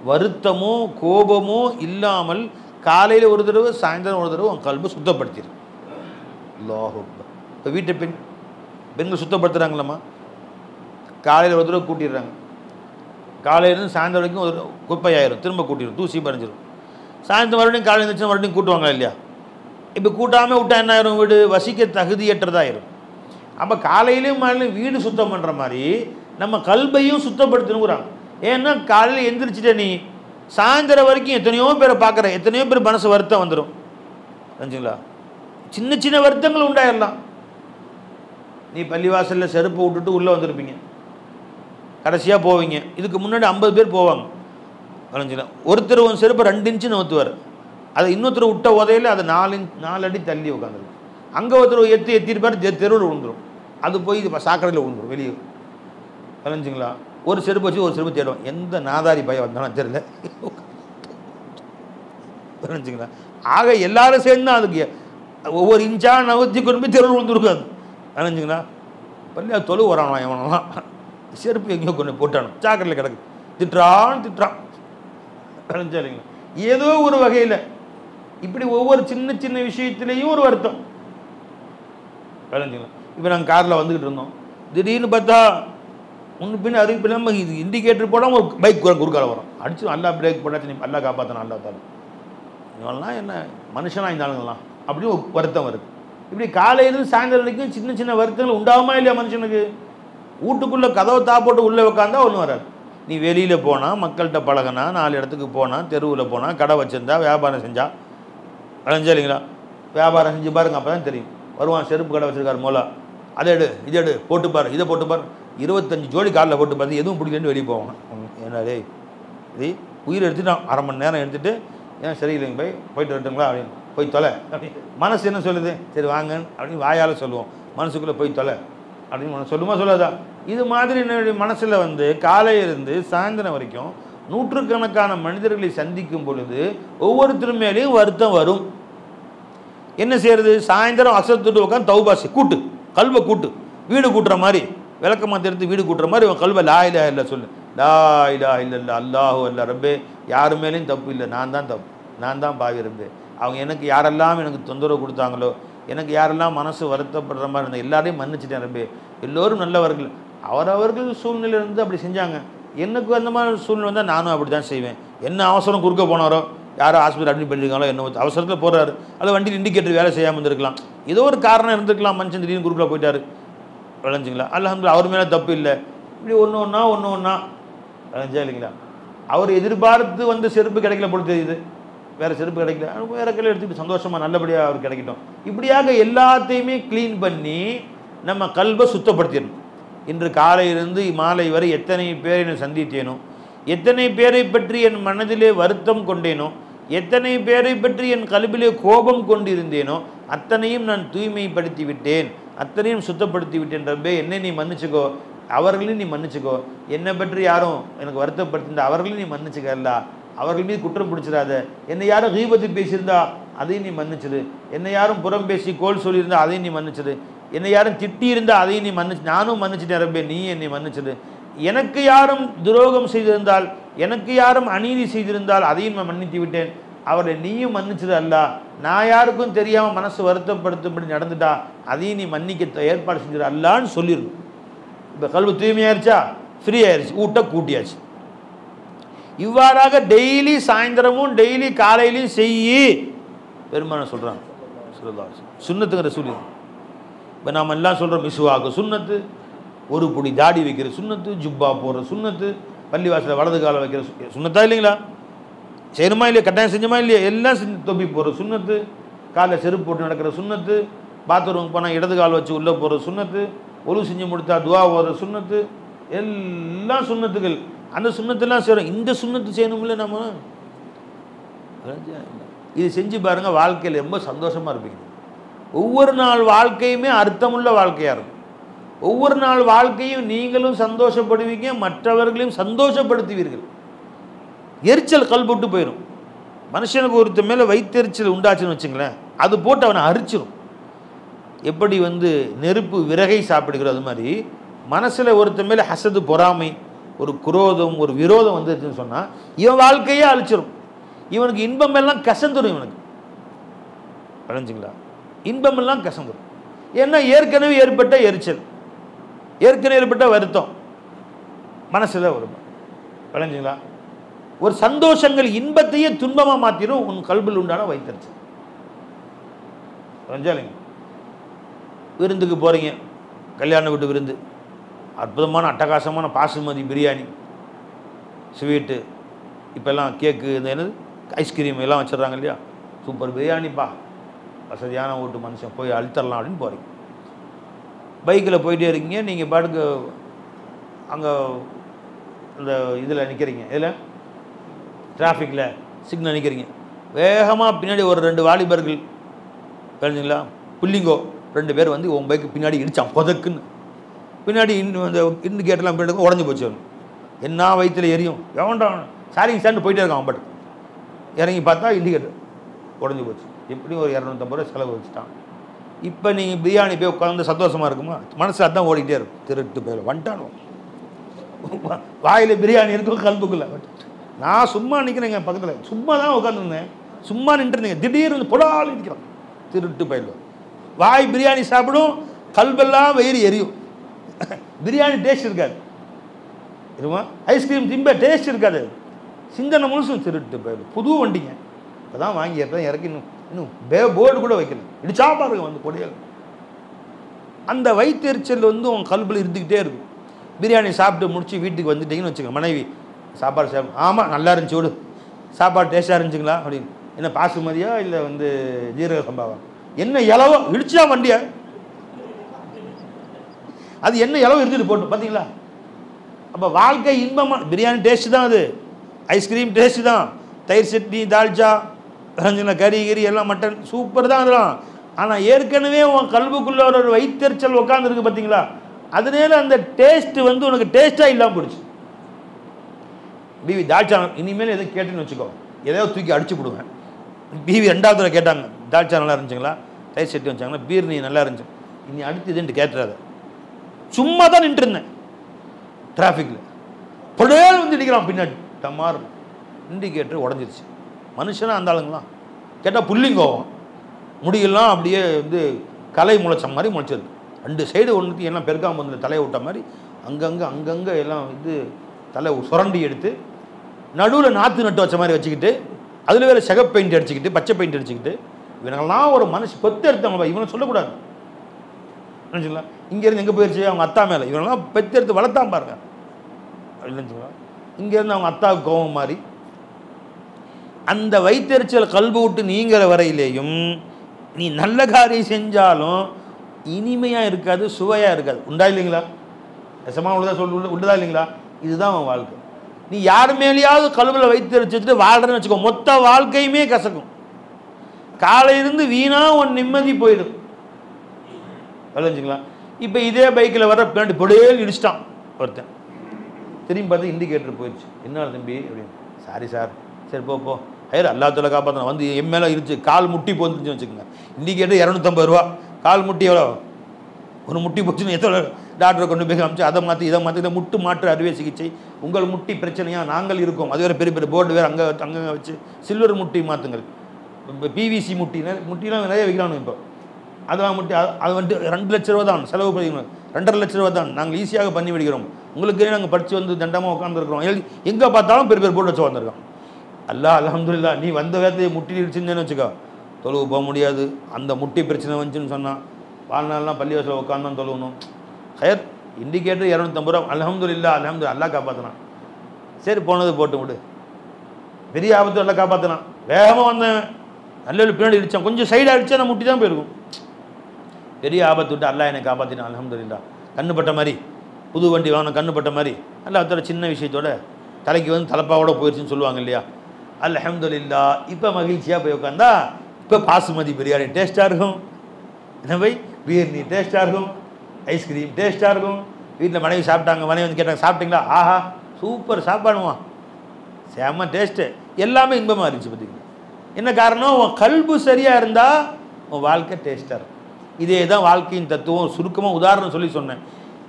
வருத்தமோ கோபமோ இல்லாமல் காலையில் ஒரு தடவை சாயந்தரம் ஒரு தடவை உன் கல்பை சுத்தப்படுத்திடு. அல்லாஹ் அக்பர். இப்போ வீட்டை பெண்கள் சுத்தப்படுத்துகிறாங்களம்மா, காலையில் ஒரு தடவை கூட்டிடுறாங்க, காலையிலேருந்து சாயந்தரம் வரைக்கும் ஒரு குப்பையாயிரும், திரும்ப கூட்டிடும், தூசி பறிஞ்சிடும். சாயந்தரம் மறுபடியும் காலையில் இருந்துச்சு மறுபடியும் கூட்டுவாங்க இல்லையா? இப்போ கூட்டாமல் விட்டால் என்ன ஆயிரும்? வீடு வசிக்க தகுதியற்றதாயிரும். அப்போ காலையிலையும் மாலையிலையும் வீடு சுத்தம் பண்ணுற மாதிரி நம்ம கல்பையும் சுத்தப்படுத்தணுங்கிறாங்க. ஏன்னா காலையில் எந்திரிச்சிட்ட நீ சாயந்தரம் வரைக்கும் எத்தனையோ பேரை பார்க்குற, எத்தனையோ பேர் மனசு வருத்தம் வந்துடும். தெரிஞ்சுங்களா? சின்ன சின்ன வருத்தங்கள் உண்டாயிடலாம். நீ பள்ளிவாசலில் செருப்பு விட்டுட்டு உள்ளே வந்திருப்பீங்க, கடைசியாக போவீங்க. இதுக்கு முன்னாடி 50 பேர் போவாங்க. வளைஞ்சில ஒருத்தர் ஒரு செருப்பை 2 இன்ச்சு நோத்துவார், அதை இன்னொருத்தர் விட்ட உதையில அதை 4 அடி தள்ளி உட்காந்துருக்கும். அங்கே ஒருத்தர் எத்திருப்பார், தெருவில் விழுந்துடும். அது போய் இது சாக்கடையில் விழுந்துடும் வெளியே. வளைஞ்சிங்களா ஒரு செருப்பு வச்சு ஒரு செருப்பு தேடுவோம், எந்த நாதாரி பையன் வந்தாலும் தெரியல. வளைஞ்சிங்களா ஆக எல்லாரும் சேர்ந்து அதுக்கு ஒவ்வொரு இன்ச்சா நகர்த்தி கொண்டு போய் தெருவில் விழுந்துருக்காது. வளைஞ்சிங்களா பள்ளி அது தொழு வரான் எவனெல்லாம் செருப்பு எங்கேயோ கொண்டு போட்டானோ சாக்கடையில் கிடக்கு, திட்டுறான். வளைஞ்சா இல்லைங்களா ஏதோ ஒரு வகையில் இப்படி ஒவ்வொரு சின்ன சின்ன விஷயத்துலேயும் ஒரு வருத்தம். வளைஞ்சிங்களா இப்போ நாங்கள் காரில் வந்துக்கிட்டு இருந்தோம், திடீர்னு பார்த்தா ஒன்று பின்ன அறிவிப்பு இல்லாமல் இது இண்டிகேட்டர் போடாமல் ஒரு பைக் குறுக்கால வரும், அடிச்சு நல்லா பிரேக் போட்டாச்சு, நீ நல்லா காப்பாற்றணும், நல்லா தாலும் இவெல்லாம் என்ன மனுஷனாக இருந்தாலுங்களாம் அப்படின்னு ஒரு வருத்தம் வருது. இப்படி காலையிலேருந்து சாயந்தரம் வரைக்கும் சின்ன சின்ன வருத்தங்கள் உண்டாகுமா இல்லையா மனுஷனுக்கு? வீட்டுக்குள்ளே கதவை தாப்போட்டு உள்ளே உட்காந்தா ஒன்றும் வராது. நீ வெளியில் போனால், மக்கள்கிட்ட பழகினா, 4 இடத்துக்கு போனால், தெருவில் போனால், கடை வச்சுருந்தா, வியாபாரம் செஞ்சா, வளைஞ்சா இல்லைங்களா வியாபாரம் செஞ்சு பாருங்க, அப்போ தான் தெரியும். வருவான் செருப்பு கடை வச்சுருக்காரு மோலா, அதை எடு இதை எடு போட்டுப்பார், இதை போட்டுப்பார், 25 ஜோடி காலில் போட்டு பார்த்து எதுவும் பிடிக்கலன்னு வெளியே போவாங்க. என்னடே இது உயிர் எடுத்துட்டான், அரை மணி நேரம் எடுத்துகிட்டு ஏன் சரியில்லைங்க போயிட்டு வரட்டுங்களா அப்படின்னு போய் தொலை அப்படின்னு மனசு என்ன சொல்லுது, சரி வாங்கன்னு அப்படின்னு வாயால் சொல்லுவோம், மனசுக்குள்ளே போய் தொலை அப்படின்னு சொல்லுமா சொல்லாதா? இது மாதிரி என்னுடைய மனசில் வந்து காலையிலிருந்து சாயந்தரம் வரைக்கும் நூற்றுக்கணக்கான மனிதர்களை சந்திக்கும் பொழுது ஒவ்வொருத்தரும் மேலேயும் வருத்தம் வரும். என்ன செய்யறது? சாயந்தரம் அசத்துட்டு உட்காந்து தௌபாசி கூட்டு, கல்வை கூட்டு, வீடு கூட்டுற மாதிரி, விளக்கமாக எடுத்து வீடு கூட்டுற மாதிரி உன் கல்வை லா இலாஹ இல்ல சொல்லு, லா இலாஹ இல்லல்லா அல்லாஹு அல்லா ரப்பே, யாரு மேலேயும் தப்பு இல்லை, நான் தான் தப்பு, நான் தான் பாவி ரப்பே. அவங்க எனக்கு யாரெல்லாம் எனக்கு தொந்தரவு கொடுத்தாங்களோ, எனக்கு யாரெல்லாம் மனசு வருத்தப்படுற மாதிரி இருந்த எல்லாரையும் மன்னிச்சிட்டேன் ரப்பே. எல்லோரும் நல்லவர்கள், அவரவர்கள் சூழ்நிலையிலிருந்து அப்படி செஞ்சாங்க. எனக்கு அந்த மாதிரி சூழ்நிலை வந்தால் நானும் அப்படி தான் செய்வேன். என்ன அவசரம் குறுக்க போனாரோ, யாரோ ஹாஸ்பிட்டல் அட்மிட் பண்ணியிருக்காங்களோ, என்ன அவசரத்தில் போகிறாரு, அல்லது வண்டியில் இண்டிகேட்டர் வேலை செய்யாமல் இருந்திருக்கலாம், ஏதோ ஒரு காரணம் இருந்திருக்கலாம், மனுஷன் திடீர்னு குறுக்கில் போயிட்டார். விளைஞ்சிங்களா அல்ஹம்துலில்லாஹ், அவர் மேலே தப்பு இல்லை. இப்படி ஒன்று ஒன்றா விளைஞ்சா இல்லைங்களா? அவர் எதிர்பார்த்து வந்து செருப்பு கிடைக்கல போல தெரியுது, வேறு செருப்பு கிடைக்கல, வேறு கையில் எடுத்துக்கிட்டு சந்தோஷமாக நல்லபடியாக அவர் கிடைக்கட்டும். இப்படியாக எல்லாத்தையுமே க்ளீன் பண்ணி நம்ம கல்வை சுத்தப்படுத்திடணும். இன்று காலையிலிருந்து மாலை வரை எத்தனை பேரை நான் சந்தித்தேனோ, எத்தனை பேரை பற்றி என் மனதிலே வருத்தம் கொண்டேனோ, எத்தனை பேரை பற்றி என் கல்விலே கோபம் கொண்டிருந்தேனோ, அத்தனையும் நான் தூய்மைப்படுத்தி விட்டேன், அத்தனையும் சுத்தப்படுத்தி விட்டேன் ரப்பே. என்னை நீ மன்னிச்சுக்கோ, அவர்களையும் நீ மன்னிச்சுக்கோ. என்னை பற்றி யாரும் எனக்கு வருத்தப்படுத்திருந்தா அவர்களையும் நீ மன்னிச்சுக்கல்லா, அவர்கள் மீது குற்றம் பிடிச்சிடாத. என்னை யாரும் கீபத்து பேசியிருந்தா அதையும் நீ மன்னிச்சிடு, என்னை யாரும் புறம் பேசி கோல் சொல்லியிருந்தா அதையும் நீ மன்னிச்சிடு, என்னை யாரும் திட்டியிருந்தால் அதையும் நீ மன்னிச்சு, நானும் மன்னிச்சிட்டேன் ரப்பே, நீ என்னை மன்னிச்சிடு. எனக்கு யாரும் துரோகம் செய்திருந்தால், எனக்கு யாரும் அநீதி செய்திருந்தால் அதையும் நான் மன்னித்து விட்டேன், அவரை நீயும் மன்னிச்சிடு அல்லா. நான் யாருக்கும் தெரியாமல் மனசு வருத்தப்படுத்தும்படி நடந்துட்டா அதையும் நீ மன்னிக்க ஏற்பாடு செஞ்சிடு அல்லான்னு சொல்லிடணும். இப்போ கல்வி தூய்மையாயிருச்சா, ஃப்ரீ ஆயிடுச்சு, ஊட்ட கூட்டியாச்சு. இவ்வாறாக டெய்லி சாயந்தரமும் டெய்லி காலையிலையும் செய்யி பெருமான சொல்கிறாங்க. சுன்னத்துங்கிற சொல்லி இப்போ நாம் எல்லாம் சொல்கிறோம், மிசுவாக்கு சுன்னத்து, ஒரு புடி தாடி வைக்கிற சுன்னத்து, ஜுப்பா போடுற சுன்னத்து, பள்ளிவாசலில் வலது காலம் வைக்கிற சுன்னத்தா இல்லைங்களா? செய்யணுமா இல்லையா? கட்டாயம் செஞ்சோமா இல்லையா? எல்லாம் தொப்பி போடுற சுன்னத்து, காலில் செருப்பு போட்டு நடக்கிற சுன்னத்து, பாத்ரூமுக்கு போனால் இடது கால் வச்சு உள்ளே போகிற சுன்னத்து, ஒழு செஞ்சு முடித்தா துவா ஓடுற சுன்னத்து, எல்லாம் சுன்னத்துகள். அந்த சுன்னத்தெல்லாம் செய்கிறோம். இந்த சுன்னத்து செய்யணும்ல நம்ம, இது செஞ்சு பாருங்கள், வாழ்க்கையில் ரொம்ப சந்தோஷமாக இருப்பீங்க. ஒவ்வொரு நாள் வாழ்க்கையுமே அர்த்தமுள்ள வாழ்க்கையாக இருக்கும். ஒவ்வொரு நாள் வாழ்க்கையும் நீங்களும் சந்தோஷப்படுவீங்க, மற்றவர்களையும் சந்தோஷப்படுத்துவீர்கள். எரிச்சல் கல்புட்டு போயிடும். மனுஷனுக்கு ஒருத்த மேலே வைத்தெரிச்சல் உண்டாச்சுன்னு வச்சுங்களேன், அது போட்டு அவனை அரிச்சிடும். எப்படி வந்து நெருப்பு விறகை சாப்பிடுகிறது, அது மாதிரி மனசில் ஒருத்த மேலே ஹசது, பொறாமை, ஒரு குரோதம், ஒரு விரோதம் வந்துச்சுன்னு சொன்னால் இவன் வாழ்க்கையே அழிச்சிடும். இவனுக்கு இன்பம் எல்லாம் கசந்துடும். இவனுக்கு விளைஞ்சிங்களா? இன்பம் எல்லாம் கசந்துடும். ஏன்னா ஏற்கனவே ஏற்பட்ட எரிச்சல், ஏற்கனவே ஏற்பட்ட வருத்தம் மனசில் வரும். விளைஞ்சிங்களா? ஒரு சந்தோஷங்கள் இன்பத்தையே துன்பமாக மாற்றிடும் உன் கல்பில் உண்டான வைத்தறிச்சு. விளைஞ்சாலிங்க, விருந்துக்கு போகிறீங்க, கல்யாண வீட்டு விருந்து, அற்புதமான அட்டகாசமான பாசுமதி பிரியாணி, ஸ்வீட்டு, இப்போல்லாம் கேக்கு, இந்த என்னது ஐஸ்கிரீம் எல்லாம் வச்சிடறாங்க இல்லையா, சூப்பர் பிரியாணிப்பா, வசதியான வீட்டு மனுஷன் போய் அழுத்தரலாம் அப்படின்னு போகிறீங்க. பைக்கில் போயிட்டே இருக்கீங்க, நீங்கள் பாட்டுக்கு அங்கே அந்த இதில் நிற்கிறீங்க, இதில் டிராஃபிக்கில் சிக்னல் நிற்கிறீங்க, வேகமாக பின்னாடி ஒரு 2 வாலிபர்கள் தெரிஞ்சுங்களா புள்ளிங்கோ 2 பேர் வந்து உன் பைக்கு பின்னாடி இடித்தான் புதக்குன்னு. பின்னாடி அந்த இண்டிகேட்டர்லாம் பின்னாடி உடஞ்சி போச்சு. அவன் என்ன வயிற்றில் எரியும், எவன்டான் சாரிங்க சார்னு போயிட்டே இருக்கான். அவன் பட் இறங்கி பார்த்தா இண்டிகேட்டர் உடஞ்சி போச்சு. எப்படியும் ஒரு 250 ரூபா செலவு வச்சுட்டான். இப்போ நீங்கள் பிரியாணி போய் உட்காந்து சந்தோஷமாக இருக்குமா? மனசில் அதுதான் ஓடிக்கிட்டே இருக்கும். திருட்டு போய் வந்துட்டானோ, வாயில் பிரியாணி இருக்கும் கல்புக்குள்ள. நான் சும்மா நிற்கிறேங்க பக்கத்தில், சும்மா தான் உட்காந்துருந்தேன், சும்மா நின்றுருந்தேங்க, திடீர்னு பொடால் நிற்கிறான். திருட்டு பயிலும் வாய் பிரியாணி சாப்பிடும், கல்பெல்லாம் வயிறு எரியும். பிரியாணி டேஸ்ட் இருக்காது, இருமா ஐஸ்கிரீம் திம்ப டேஸ்ட் இருக்காது, சிந்தனை முழுசும். திருட்டு பயிலும் புது வண்டிங்க, இப்போ தான் வாங்கி இறக்கி இன்னும் போர்டு கூட வைக்கல, இடிச்சா பாருங்க வந்து கொடையல். அந்த வயிற்றெரிச்சல் வந்து உன் கல்பில் இருந்துக்கிட்டே இருக்கும். பிரியாணி சாப்பிட்டு முடிச்சு வீட்டுக்கு வந்துட்டீங்கன்னு வச்சுக்கோங்க, மனைவி சாப்பாடு சாப்பிடும், ஆமாம் நல்லா இருந்துச்சு விடு, சாப்பாடு டேஸ்ட்டாக இருந்துச்சுங்களா அப்படின்னு. என்ன பாசுமதியா இல்லை வந்து ஜீரக சம்பாவா, என்ன இலவோ இடிச்சா வண்டியா, அது என்ன இலவோ இருந்துட்டு போட்டு பார்த்தீங்களா. அப்போ வாழ்க்கை இன்பமாக, பிரியாணி டேஸ்ட்டு தான், அது ஐஸ்கிரீம் டேஸ்ட்டு தான், தயிர் சட்னி தால்ச்சா கறி எல்லாம் மட்டன் சூப்பர் தான் அதெல்லாம். ஆனால் ஏற்கனவே உன் கல்புக்குள்ள ஒரு வயிற்றெரிச்சல் உட்காந்துருக்கு பார்த்தீங்களா, அதனால அந்த டேஸ்ட்டு வந்து உனக்கு டேஸ்ட்டாக இல்லாமல் போயிடுச்சு. பிவி தால்ச்சா இனிமேல் எதுவும் கேட்டுன்னு வச்சுக்கோ, எதையாவது தூக்கி அடிச்சு விடுவேன். பிவி 2வது தடவை கேட்டாங்க, தால்ச்சா நல்லா இருந்துச்சுங்களா, தயிர் சட்னி வச்சாங்கன்னா, பீர் நீ நல்லா இருந்துச்சு, இனி அடுத்து இதுன்ட்டு கேட்டுறாத. சும்மா தான் நின்றுருந்தேன் டிராஃபிக்கில், பொடையால் வந்து இடிக்கிறான் பின்னாடி, டமார் இண்டிகேட்டர் உடஞ்சிருச்சு. மனுஷனாக அந்த ஆளுங்களாம் கேட்டால் புள்ளிங்கோவம், முடியெல்லாம் அப்படியே வந்து கலை முளைச்ச மாதிரி முளைச்சிருக்கு. 2 சைடு ஒன்றுக்கு எல்லாம் பெருக்காம வந்து தலையை விட்ட மாதிரி அங்கங்கே எல்லாம் இது தலை சுரண்டி எடுத்து, நடுவில் நாற்று நட்டு வச்ச மாதிரி வச்சுக்கிட்டு, அதில் வேறு சிகப்பு பெயிண்ட் அடிச்சுக்கிட்டு பச்சை பெயிண்ட் அடிச்சுக்கிட்டு, இவனெல்லாம் ஒரு மனுஷன் பெற்று எடுத்தவங்க, இவனை சொல்லக்கூடாது நினச்சிங்களா. இங்கேருந்து எங்கே போயிடுச்சு அவங்க அத்தா மேலே, இவனெல்லாம் பெற்று எடுத்து வளர்த்தான் பாருங்க நினச்சிங்களா. இங்கேருந்து அவங்க அத்தாவுக்கு கோவம் மாதிரி. அந்த வயிற்றெரிச்சல் கல்பு விட்டு நீங்கிற வரையிலேயும் நீ நல்ல காரியம் செஞ்சாலும் இனிமையாக இருக்காது, சுவையாக இருக்காது. உண்டா இல்லைங்களா? நெசமாக உள்ளதா உண்டுதா இல்லைங்களா? இதுதான் அவன் வாழ்க்கை. நீ யார் மேலேயாவது கல்வியில் வயிற்றெரிச்சிட்டு வாழ்றேன்னு வச்சுக்கோ, மொத்த வாழ்க்கையுமே கசக்கும். காலையிலிருந்து வீணாக உன் நிம்மதி போயிடும். விளைஞ்சிங்களா? இப்போ இதே பைக்கில் வர பின்னாடி பொடையில் இடிச்சிட்டான் ஒருத்தன், திரும்பி பார்த்து இண்டிகேட்டர் போயிடுச்சு. என்ன தம்பி அப்படின்னு, சாரி சார், சரி போ ஐயர் அல்லாத்துல காப்பாற்றணும் வந்து என் மேலே இருந்துச்சு, கால் முட்டி போந்துச்சுன்னு வச்சுக்கோங்க, இண்டிகேட்டர் 250 ரூபா, கால் முட்டி எவ்வளோ, ஒரு முட்டி போச்சுன்னு எத்தனை டாக்டரை கொண்டு போய் காமிச்சு, அதை மாற்றி இதை மாற்றி, இதை முட்டு மாற்று அறுவை சிகிச்சை, உங்கள் முட்டி பிரச்சனையாக நாங்கள் இருக்கோம், அது வேறு பெரிய பெரிய போர்டு வேறு அங்கங்கே வச்சு சில்வர் முட்டி மாற்றுங்கள், பிவிசி முட்டிலாம் நிறைய வைக்கிறானு. இப்போ அதெல்லாம் முட்டி அது வந்துட்டு 2 லட்ச ரூபா தான் செலவு பண்ணிக்கணும், 2.5 லட்ச ரூபா தான் நாங்கள் ஈஸியாக பண்ணி விடுகிறோம், உங்களுக்கே நாங்கள் படித்து வந்து தண்டமாக உட்காந்துருக்கிறோம், எங்கே பார்த்தாலும் பெரிய பெரிய போர்டு வச்சு வந்திருக்கோம். அல்ஹம்துலில்லாஹ் நீ வந்த வேலையை முட்டி இருந்துச்சுன்னு வச்சுக்கோ, தொழுவு போக முடியாது. அந்த முட்டி பிரச்சனை வந்துச்சுன்னு சொன்னால் வாழ்நாள்லாம் பள்ளிவாசலில் உட்காந்தான் தொழுவணும். ஹயர் இண்டிகேட்டர் 250 ரூபா, அல்ஹம்துலில்லாஹ் அல்லாஹ் காப்பாற்றினான். சரி போனது போட்டு விடு, பெரிய ஆபத்து எல்லாம் காப்பாற்றினான். வேகமாக வந்தேன், நல்ல பின்னாடி அடித்தான், கொஞ்சம் சைடாக அடித்தா நான் முட்டி தான் போயிருக்கும். பெரிய ஆபத்து விட்டு அல்லாஹ் என்னை காப்பாற்றினான் அல்ஹம்துலில்லாஹ். கண்ணுப்பட்ட மாதிரி புது வண்டி வாங்கின கண்ணுப்பட்ட மாதிரி அல்லாஹ்வோட சின்ன விஷயத்தோட தலைக்கு வந்து தலைப்பாவோட போயிடுச்சுன்னு சொல்லுவாங்க இல்லையா, அல்ஹம்துலில்லாஹ். இப்போ மகிழ்ச்சியாக போய் உட்காந்தா இப்போ பாசுமதி பிரியாணி டேஸ்ட்டாக இருக்கும், என்ன போய் பிரியாணி டேஸ்ட்டாக இருக்கும், ஐஸ்கிரீம் டேஸ்ட்டாக இருக்கும். வீட்டில் மனைவி சாப்பிட்டாங்க, மனைவி வந்து கேட்டாங்க சாப்பிட்டீங்களா, ஆஹா சூப்பர் சாப்பாடுமா செம்ம டேஸ்ட்டு, எல்லாமே இன்பமாக இருந்துச்சு. பார்த்தீங்கன்னா என்ன காரணம், உன் கல்பு சரியாக இருந்தால் உன் வாழ்க்கை டேஸ்ட்டாக இருக்கும். இதே தான் வாழ்க்கையின் தத்துவம். சுருக்கமாக உதாரணம் சொல்லி சொன்னேன்.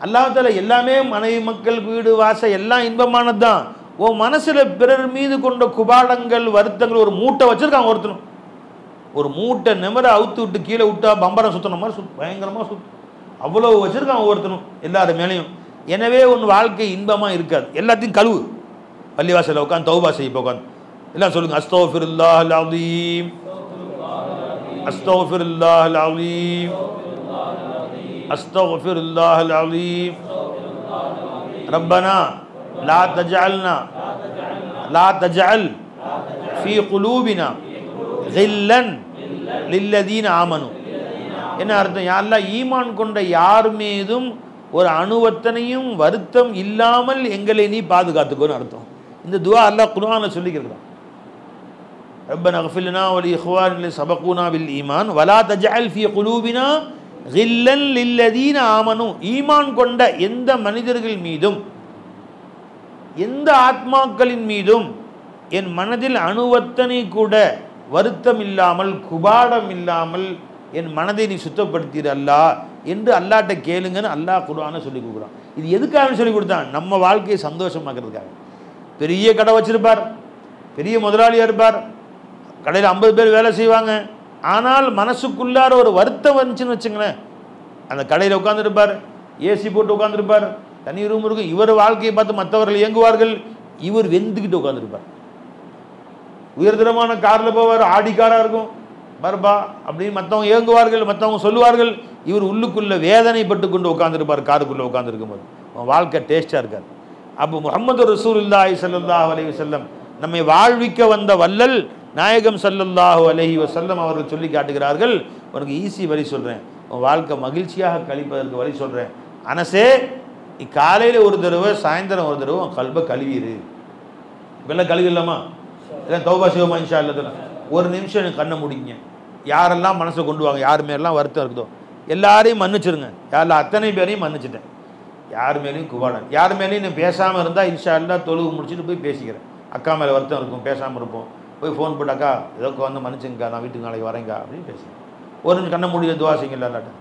அல்லாஹ்தால எல்லாமே மனைவி மக்கள் வீடு வாசல் எல்லாம் இன்பமானது தான். உன் மனசில் பிறர் மீது கொண்ட குபாடங்கள் வருத்தங்கள் ஒரு மூட்டை வச்சுருக்காங்க ஒருத்தனும். ஒரு மூட்டை நிமிர அவுத்து விட்டு கீழே விட்டா பம்பரம் சுற்றின மாதிரி பயங்கரமாக அவ்வளோ வச்சுருக்கான் ஒவ்வொருத்தனும் எல்லாரும் மேலேயும். எனவே உன் வாழ்க்கை இன்பமாக இருக்காது. எல்லாத்தையும் கழுவு, பள்ளிவாசலில் உட்காந்து தௌபா செய்ய இப்போ உட்காந்து எல்லாம் சொல்லுங்கள், அஸ்தக்ஃபிருல்லாஹல் அஸீம், அஸ்தக்ஃபிருல்லாஹல் அஸீம், அஸ்தக்ஃபிருல்லாஹல் அஸீம், ரப்பனா லா தஜஅல்னா லா தஜஅல் ஃபீ குலூபினா கில்லன் லில்லதீன ஆமனு என்ன அர்த்தம்? யா அல்லாஹ் ஈமான் கொண்ட யார் மீதும் ஒரு அணுவத்தனையும் வருத்தம் இல்லாமல் எங்களை நீ பாதுகாத்துக்கோன்னு அர்த்தம். இந்த துஆ அல்லாஹ் குர்ஆனில் சொல்லிக்கிறான். ரப்பனா இக்ஃபிர் லனா வ லிஇக்வானினா சபகூனா பில் ஈமான் வலா தஜஅல் ஃபீ குலூபினா கில்லன் லில்லதீன ஆமனு. ஈமான் கொண்ட எந்த மனிதர்கள் மீதும் எந்த ஆத்மாக்களின் மீதும் என் மனதில் அணுவத்தனை கூட வருத்தம் இல்லாமல் குபாடம் இல்லாமல் என் மனதை நீ சுத்தப்படுத்திடு அல்லாஹ் என்று அல்லாஹ்ட்ட கேளுங்கன்னு அல்லாஹ் குர்ஆனை சொல்லி கொடுக்குறான். இது எதுக்காக சொல்லி கொடுத்தான்? நம்ம வாழ்க்கையை சந்தோஷமாக்குறதுக்காக. பெரிய கடை வச்சிருப்பார், பெரிய முதலாளியாக இருப்பார், கடையில் 50 பேர் வேலை செய்வாங்க. ஆனால் மனசுக்குள்ளார ஒரு வருத்தம் வந்துச்சுன்னு வச்சுங்களேன், அந்த கடையில் உட்காந்துருப்பார், ஏசி போட்டு உட்காந்துருப்பார், தனி ரூம் இருக்கும். இவர் வாழ்க்கையை பார்த்து மற்றவர்கள் இயங்குவார்கள், இவர் வெந்துக்கிட்டு உட்காந்துருப்பார். உயர்தரமான காரில் போவார், ஆடி காராக இருக்கும், பர்பா அப்படின்னு மற்றவங்க இயங்குவார்கள், மற்றவங்க சொல்லுவார்கள். இவர் உள்ளுக்குள்ளே வேதனைப்பட்டு கொண்டு உட்காந்துருப்பார் காருக்குள்ளே உட்காந்துருக்கும் போது. வாழ்க்கை டேஸ்ட்டாக இருக்கார். அப்போ முஹம்மது ரசூலுல்லாஹி ஸல்லல்லாஹு அலைஹி வஸல்லம் நம்மை வாழ்விக்க வந்த வல்லல் நாயகம் ஸல்லல்லாஹு அலைஹி வஸல்லம் அவர்கள் சொல்லி காட்டுகிறார்கள். உனக்கு ஈஸி வழி சொல்கிறேன், உன் வாழ்க்கை மகிழ்ச்சியாக கழிப்பதற்கு வழி சொல்கிறேன். அனசே, நீ காலையில் ஒரு தடவை சாயந்தரம் ஒரு தடவை உன் கல்பை கழுவிடு. இப்பெல்லாம் கழுவிடலாமா? இல்லை தௌபா சிவமா இன்ஷா அல்லாஹ். ஒரு நிமிஷம் எனக்கு கண்ணை முடிங்க. யாரெல்லாம் மனசை கொண்டு வாங்க, யார் மேலாம் வருத்தம் இருக்குதோ எல்லாரையும் மன்னிச்சிருங்க. யாரில் அத்தனை பேரையும் மன்னிச்சிட்டேன். யார் மேலேயும் குவாடன், யார் மேலேயும் நான் பேசாமல் இருந்தால் இன்ஷா அல்லாஹ் தொழுவு முடிச்சுட்டு போய் பேசிக்கிறேன். அக்கா மேலே வருத்தம் இருக்கும், பேசாமல் இருப்போம். போய் ஃபோன் போட்டு அக்கா ஏதோ வந்து மன்னிச்சுங்கக்கா, நான் வீட்டுக்கு நாளைக்கு வரேங்க்கா அப்படின்னு பேசுகிறேன். ஒரு நிமிஷம் கண்ணை முடிய துவா செய்யுங்க அல்லாட்ட.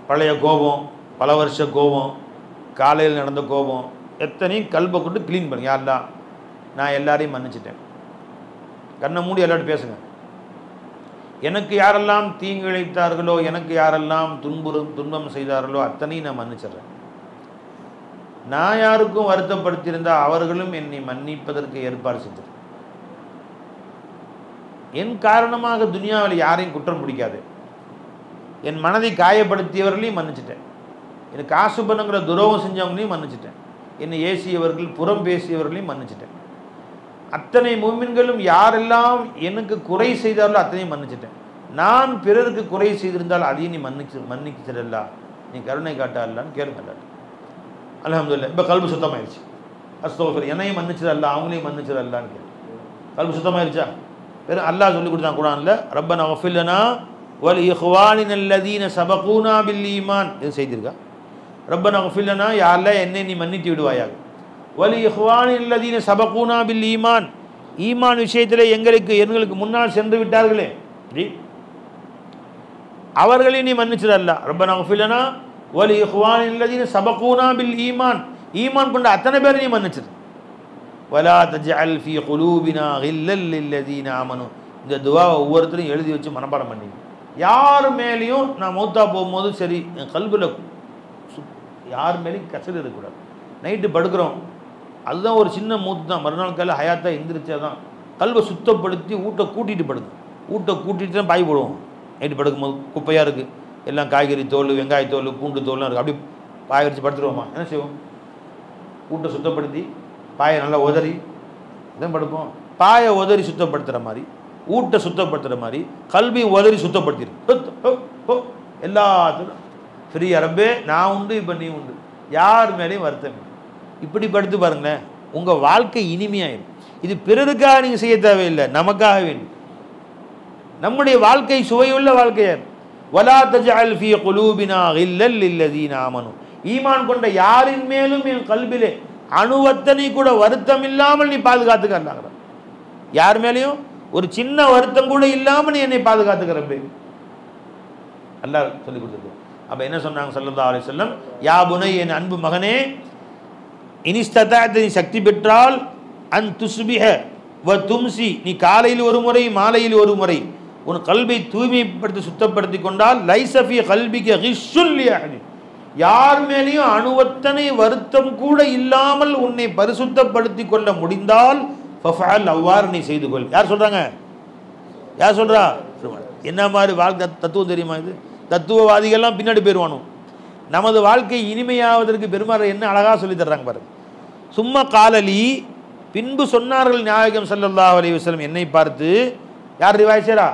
பழைய கோபம், பல வருஷ கோபம், காலையில் நடந்த கோபம், எத்தனையும் கல்பை கொண்டு க்ளீன் பண்ணுங்க. யாரெல்லாம் நான் எல்லாரையும் மன்னிச்சிட்டேன். கண்ணை மூடி எல்லாரும் பேசுங்க. எனக்கு யாரெல்லாம் தீங்கு இழைத்தார்களோ, எனக்கு யாரெல்லாம் துன்பம் செய்தார்களோ அத்தனையும் நான் மன்னிச்சிடுறேன். நான் யாருக்கும் வருத்தப்படுத்தியிருந்தால் அவர்களும் என்னை மன்னிப்பதற்கு ஏற்பாடு செஞ்சிருக்கேன். என் காரணமாக துனியாவில் யாரையும் குற்றம் பிடிக்காது. என் மனதை காயப்படுத்தியவர்களையும் மன்னிச்சிட்டேன். எனக்கு காசு பண்ணுங்கிற துரோகம் செஞ்சவங்களையும் மன்னிச்சிட்டேன். என்னை ஏசியவர்கள் புறம் பேசியவர்களையும் மன்னிச்சிட்டேன். அத்தனை மூமின்களும் யாரெல்லாம் எனக்கு குறை செய்தார்களோ அத்தனையும் மன்னிச்சிட்டேன். நான் பிறருக்கு குறை செய்திருந்தால் அதையும் நீ மன்னிச்சிடலா, நீ கருணை காட்டாலான்னு கேளுங்க. அல்ஹம்துலில்லாஹ். இப்போ கல்பு சுத்தமாயிருச்சு. அஸ்தக்ஃபிர், என்னையும் மன்னிச்சிடலா, அவங்களையும் மன்னிச்சிடலான்னு கேளு. கல்பு சுத்தமாயிருச்சா? வெறும் அல்லாஹ் சொல்லி கொடுத்தான் குர்ஆன்ல, ரப்பனா இக்ஃபிர் லனா வ லிஇக்வானினா அல்லதீன சபகூனா பில் ஈமான். இது செய்திருக்கா? ரப்பனா இக்ஃபிர் லனா, யா அல்லாஹ் என்னை நீ மன்னித்து விடுவாயாக. வலி இஹ்வானில் லதீன சபகூனா பில் ஈமான், ஈமான் விஷயத்தில் எங்களுக்கு முன்னால் சென்று விட்டார்களே ஜி, அவர்களே நீ மன்னிச்சிடல்ல. ரப்பனா இக்ஃபிர் லனா வலி இஹ்வானில் லதீன சபகூனா பில் ஈமான், ஈமான் கொண்ட அத்தனை பேரை நீ மன்னிச்சிடு. வலா தஜஅல் ஃபீ குலூபினா கில்லல் லில்லதீன ஆமனு. இந்த துஆவை ஒவ்வொருத்தரும் எழுதி வச்சு மனப்பாடம் பண்ணி, யார் மேலேயும் நான் மௌத்தா போகும்போது சரி என் கல்பில் யார் மேலேயும் கசடு இருக்கக்கூடாது. நைட்டு படுக்கிறோம், அதுதான் ஒரு சின்ன மூத்து தான், மறுநாள் காலையில் ஹயாத்தாக எந்திரிச்சா தான். கல்வை சுத்தப்படுத்தி வீட்டை கூட்டிகிட்டு படுக்கும். வீட்டை கூட்டிகிட்டு தான் பாய் போடுவோம். நைட்டு படுக்கும்போது குப்பையாக இருக்குது, எல்லாம் காய்கறி தோல், வெங்காயத்தோல், பூண்டு தோல்லாம் இருக்குது. அப்படி பாய வச்சு படுத்துருவோமா? என்ன செய்வோம்? வீட்டை சுத்தப்படுத்தி பாயை நல்லா உதறி இதான் படுப்போம். பாயை உதறி சுத்தப்படுத்துகிற மாதிரி, வீட்டை சுத்தப்படுத்துகிற மாதிரி கல்வி உதறி சுத்தப்படுத்திடும். எல்லாத்துக்கும் ஃப்ரீயாக ரப்பே நான் உண்டு, இப்போ நீ உண்டு, யார் மேலேயும் வருத்தம். இப்படி படுத்து பாருங்களேன், உங்கள் வாழ்க்கை இனிமையாயிடும். இது பிறருக்காக நீங்கள் செய்ய தேவையில்லை, நமக்காக வேண்டும். நம்முடைய வாழ்க்கை சுவையுள்ள வாழ்க்கையார். வலா தஜஅல் ஃபீ குலூபினா கில்லல் லில்லதீன ஆமனு, ஈமான் கொண்ட யாரின் மேலும் என் கல்பிலே அணுவத்தனை கூட வருத்தம் இல்லாமல் நீ பாதுகாத்துக்கிறாங்க. யார் மேலேயும் ஒரு சின்ன வருத்தம் கூட இல்லாமல் நீ என்னை பாதுகாத்துக்கிறப்ப அல்லாஹ் சொல்லி கொடுத்துருக்கு. அப்போ என்ன சொன்னாங்க ஸல்லல்லாஹு அலைஹி வஸல்லம், யா புனை, என் அன்பு மகனே, இனிஸ்ததஅத, நீ சக்தி பெற்றால், அன் துஸ்பிஹ வ தும்சி, நீ காலையில் ஒரு முறை மாலையில் ஒரு முறை உன் கல்வை தூய்மைப்படுத்தி சுத்தப்படுத்தி கொண்டால், லைஸ ஃபீ கல்பிக கிஷ்ஷுன் லி அஹதின், யார் மேலேயும் அணுவத்தனை வருத்தம் கூட இல்லாமல் உன்னை பரிசுத்தப்படுத்தி கொள்ள முடிந்தால் ஃபஃஅல், அவ்வாறு நீ செய்து கொள். யார் சொல்கிறாங்க? யார் சொல்கிறா? என்ன மாதிரி வாழ்க்கை தத்துவம் தெரியுமா இது? தத்துவவாதிகள்லாம் பின்னாடி போயிடுவானோ. நமது வாழ்க்கை இனிமையாவதற்கு பெருமாள் என்ன அழகாக சொல்லி தர்றாங்க பாருங்க. சும்மா காலலி, பின்பு சொன்னார்கள் நாயகம் ஸல்லல்லாஹு அலைஹி வஸல்லம் என்னை பார்த்து, யார் ரிவாயத் செய்றா?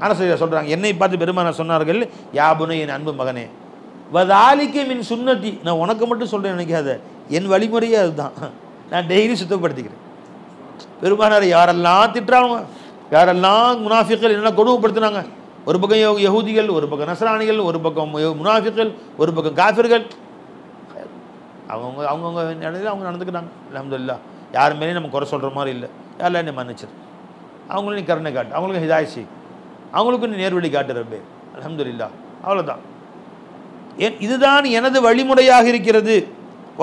அனஸ் சொல்றாங்க, என்னை பார்த்து பெருமானார் சொன்னார்கள், யா புனை, என் அன்பு மகனே, வதாலிக்க மின் சுன்னதி, நான் உனக்கு மட்டும் சொல்றேன் நினைக்காத, என் வழிமுறையே அதுதான், நான் டெய்லி சுத்தப்படுத்திக்கிறேன். பெருமானார் யாரெல்லாம் திட்டுறாங்க, யாரெல்லாம் முனாஃபிக்கள் என்ன கொடுமைப்படுத்தினாங்க, ஒரு பக்கம் யஹூதிகள், ஒரு பக்கம் நஸ்ரானிகள், ஒரு பக்கம் முனாஃபிக்கள், ஒரு பக்கம் காஃபிர்கள், அவங்கவுங்க நிலையில் அவங்க நடந்துக்கிறாங்க. அல்ஹம்துலில்லாஹ், யார் மேலேயும் நம்ம குறை சொல்கிற மாதிரி இல்லை. யாரெல்லாம் என்னை மன்னிச்சிரு, அவங்களும் நீ கருணை காட்டு, அவங்களுக்கும் ஹிதாயத் செய், அவங்களுக்கும் நீ நேர்வழி காட்டு ரப்பே. அல்ஹம்துலில்லாஹ், அவ்வளோதான். இதுதான் எனது வழிமுறையாக இருக்கிறது.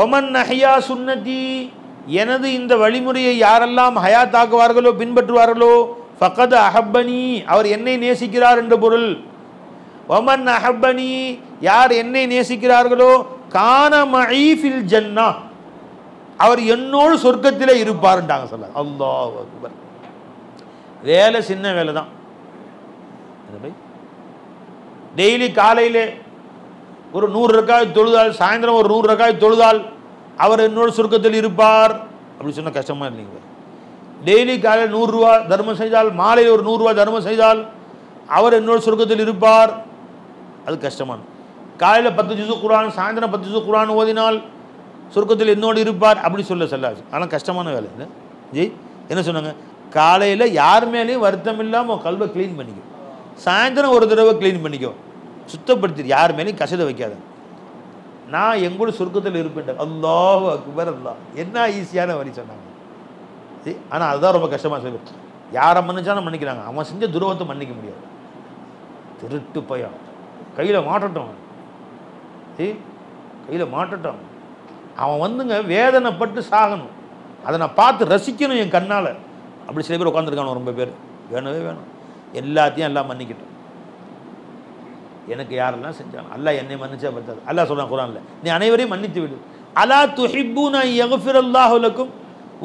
ஒமன் நஹ்யா சுன்னதி, எனது இந்த வழிமுறையை யாரெல்லாம் ஹயாத்தாக்குவார்களோ, பின்பற்றுவார்களோ, ஃபகத் அஹப்பனி, அவர் என்னை நேசிக்கிறார் என்ற பொருள். ஒமன் அஹப்பனி, யார் என்னை நேசிக்கிறார்களோ, கான மஇ ஃபில் ஜன்னா, அவர் என்னோடு சொர்க்கத்திலே இருப்பார்ன்றாங்க. சொல்ல அல்லாஹ் அக்பர். வேலை சின்ன வேலை தான். டெய்லி காலையிலே ஒரு 100 ரக்காத் தொழுதால், சாயந்தரம் ஒரு 100 ரக்காத் தொழுதால் அவர் என்னோட சொர்க்கத்தில் இருப்பார். அப்படி சொன்னால் கஷ்டமா இல்லைங்க. டெய்லி காலையில் 100 ரூபா தர்மம் செய்தால், மாலையில் ஒரு 100 ரூபா தர்மம் செய்தால் அவர் என்னோட சொர்க்கத்தில் இருப்பார். அது கஷ்டமான. காலையில் 10 ஜுஸு குர்ஆன், சாயந்தரம் 10 ஜுஸு குர்ஆன் ஓதினால் சொர்க்கத்தில் என்னோடு இருப்பார். அப்படி சொல்ல சொல்லாது. ஆனால் கஷ்டமான வேலை இல்லை ஜி. என்ன சொன்னாங்க, காலையில் யார் மேலேயும் வருத்தம் இல்லாமல் கல்வை க்ளீன் பண்ணிக்கோ, சாயந்தரம் ஒரு தடவை க்ளீன் பண்ணிக்கோ, சுத்தப்படுத்தி, யார் மேலேயும் கசட வைக்காத, நான் எங்கூட சொர்க்கத்தில் இருப்பேன். அல்லாஹ் அக்பர். அல்லாஹ், என்ன ஈஸியான வழி சொன்னாங்க. ஆனால் அதுதான் ரொம்ப கஷ்டமாக சொல்லு. யாரை மன்னிச்சாலும் மன்னிக்கிறாங்க, அவன் செஞ்ச துரோகத்தை மன்னிக்க முடியாது. திருட்டு பையன் கையில் மாட்டட்டும், கையில் மாட்டட்டும், அவன் வந்துங்க வேதனைப்பட்டு சாகணும், அதை நான் பார்த்து ரசிக்கணும் என் கண்ணால். அப்படி சில பேர் உட்காந்துருக்கானு ரொம்ப பேர். வேணவே வேணும், எல்லாத்தையும் எல்லாம் மன்னிக்கட்டும். எனக்கு யாரெல்லாம் செஞ்சாலும் அல்லாஹ் என்னை மன்னிச்சா பத்தாது. அல்லாஹ் சொல்கிறான் குர்ஆனில், நீ அனைவரையும் மன்னித்து விடு. அலா துஹிப்பூன யக்ஃபிரல்லாஹு லக்கும்,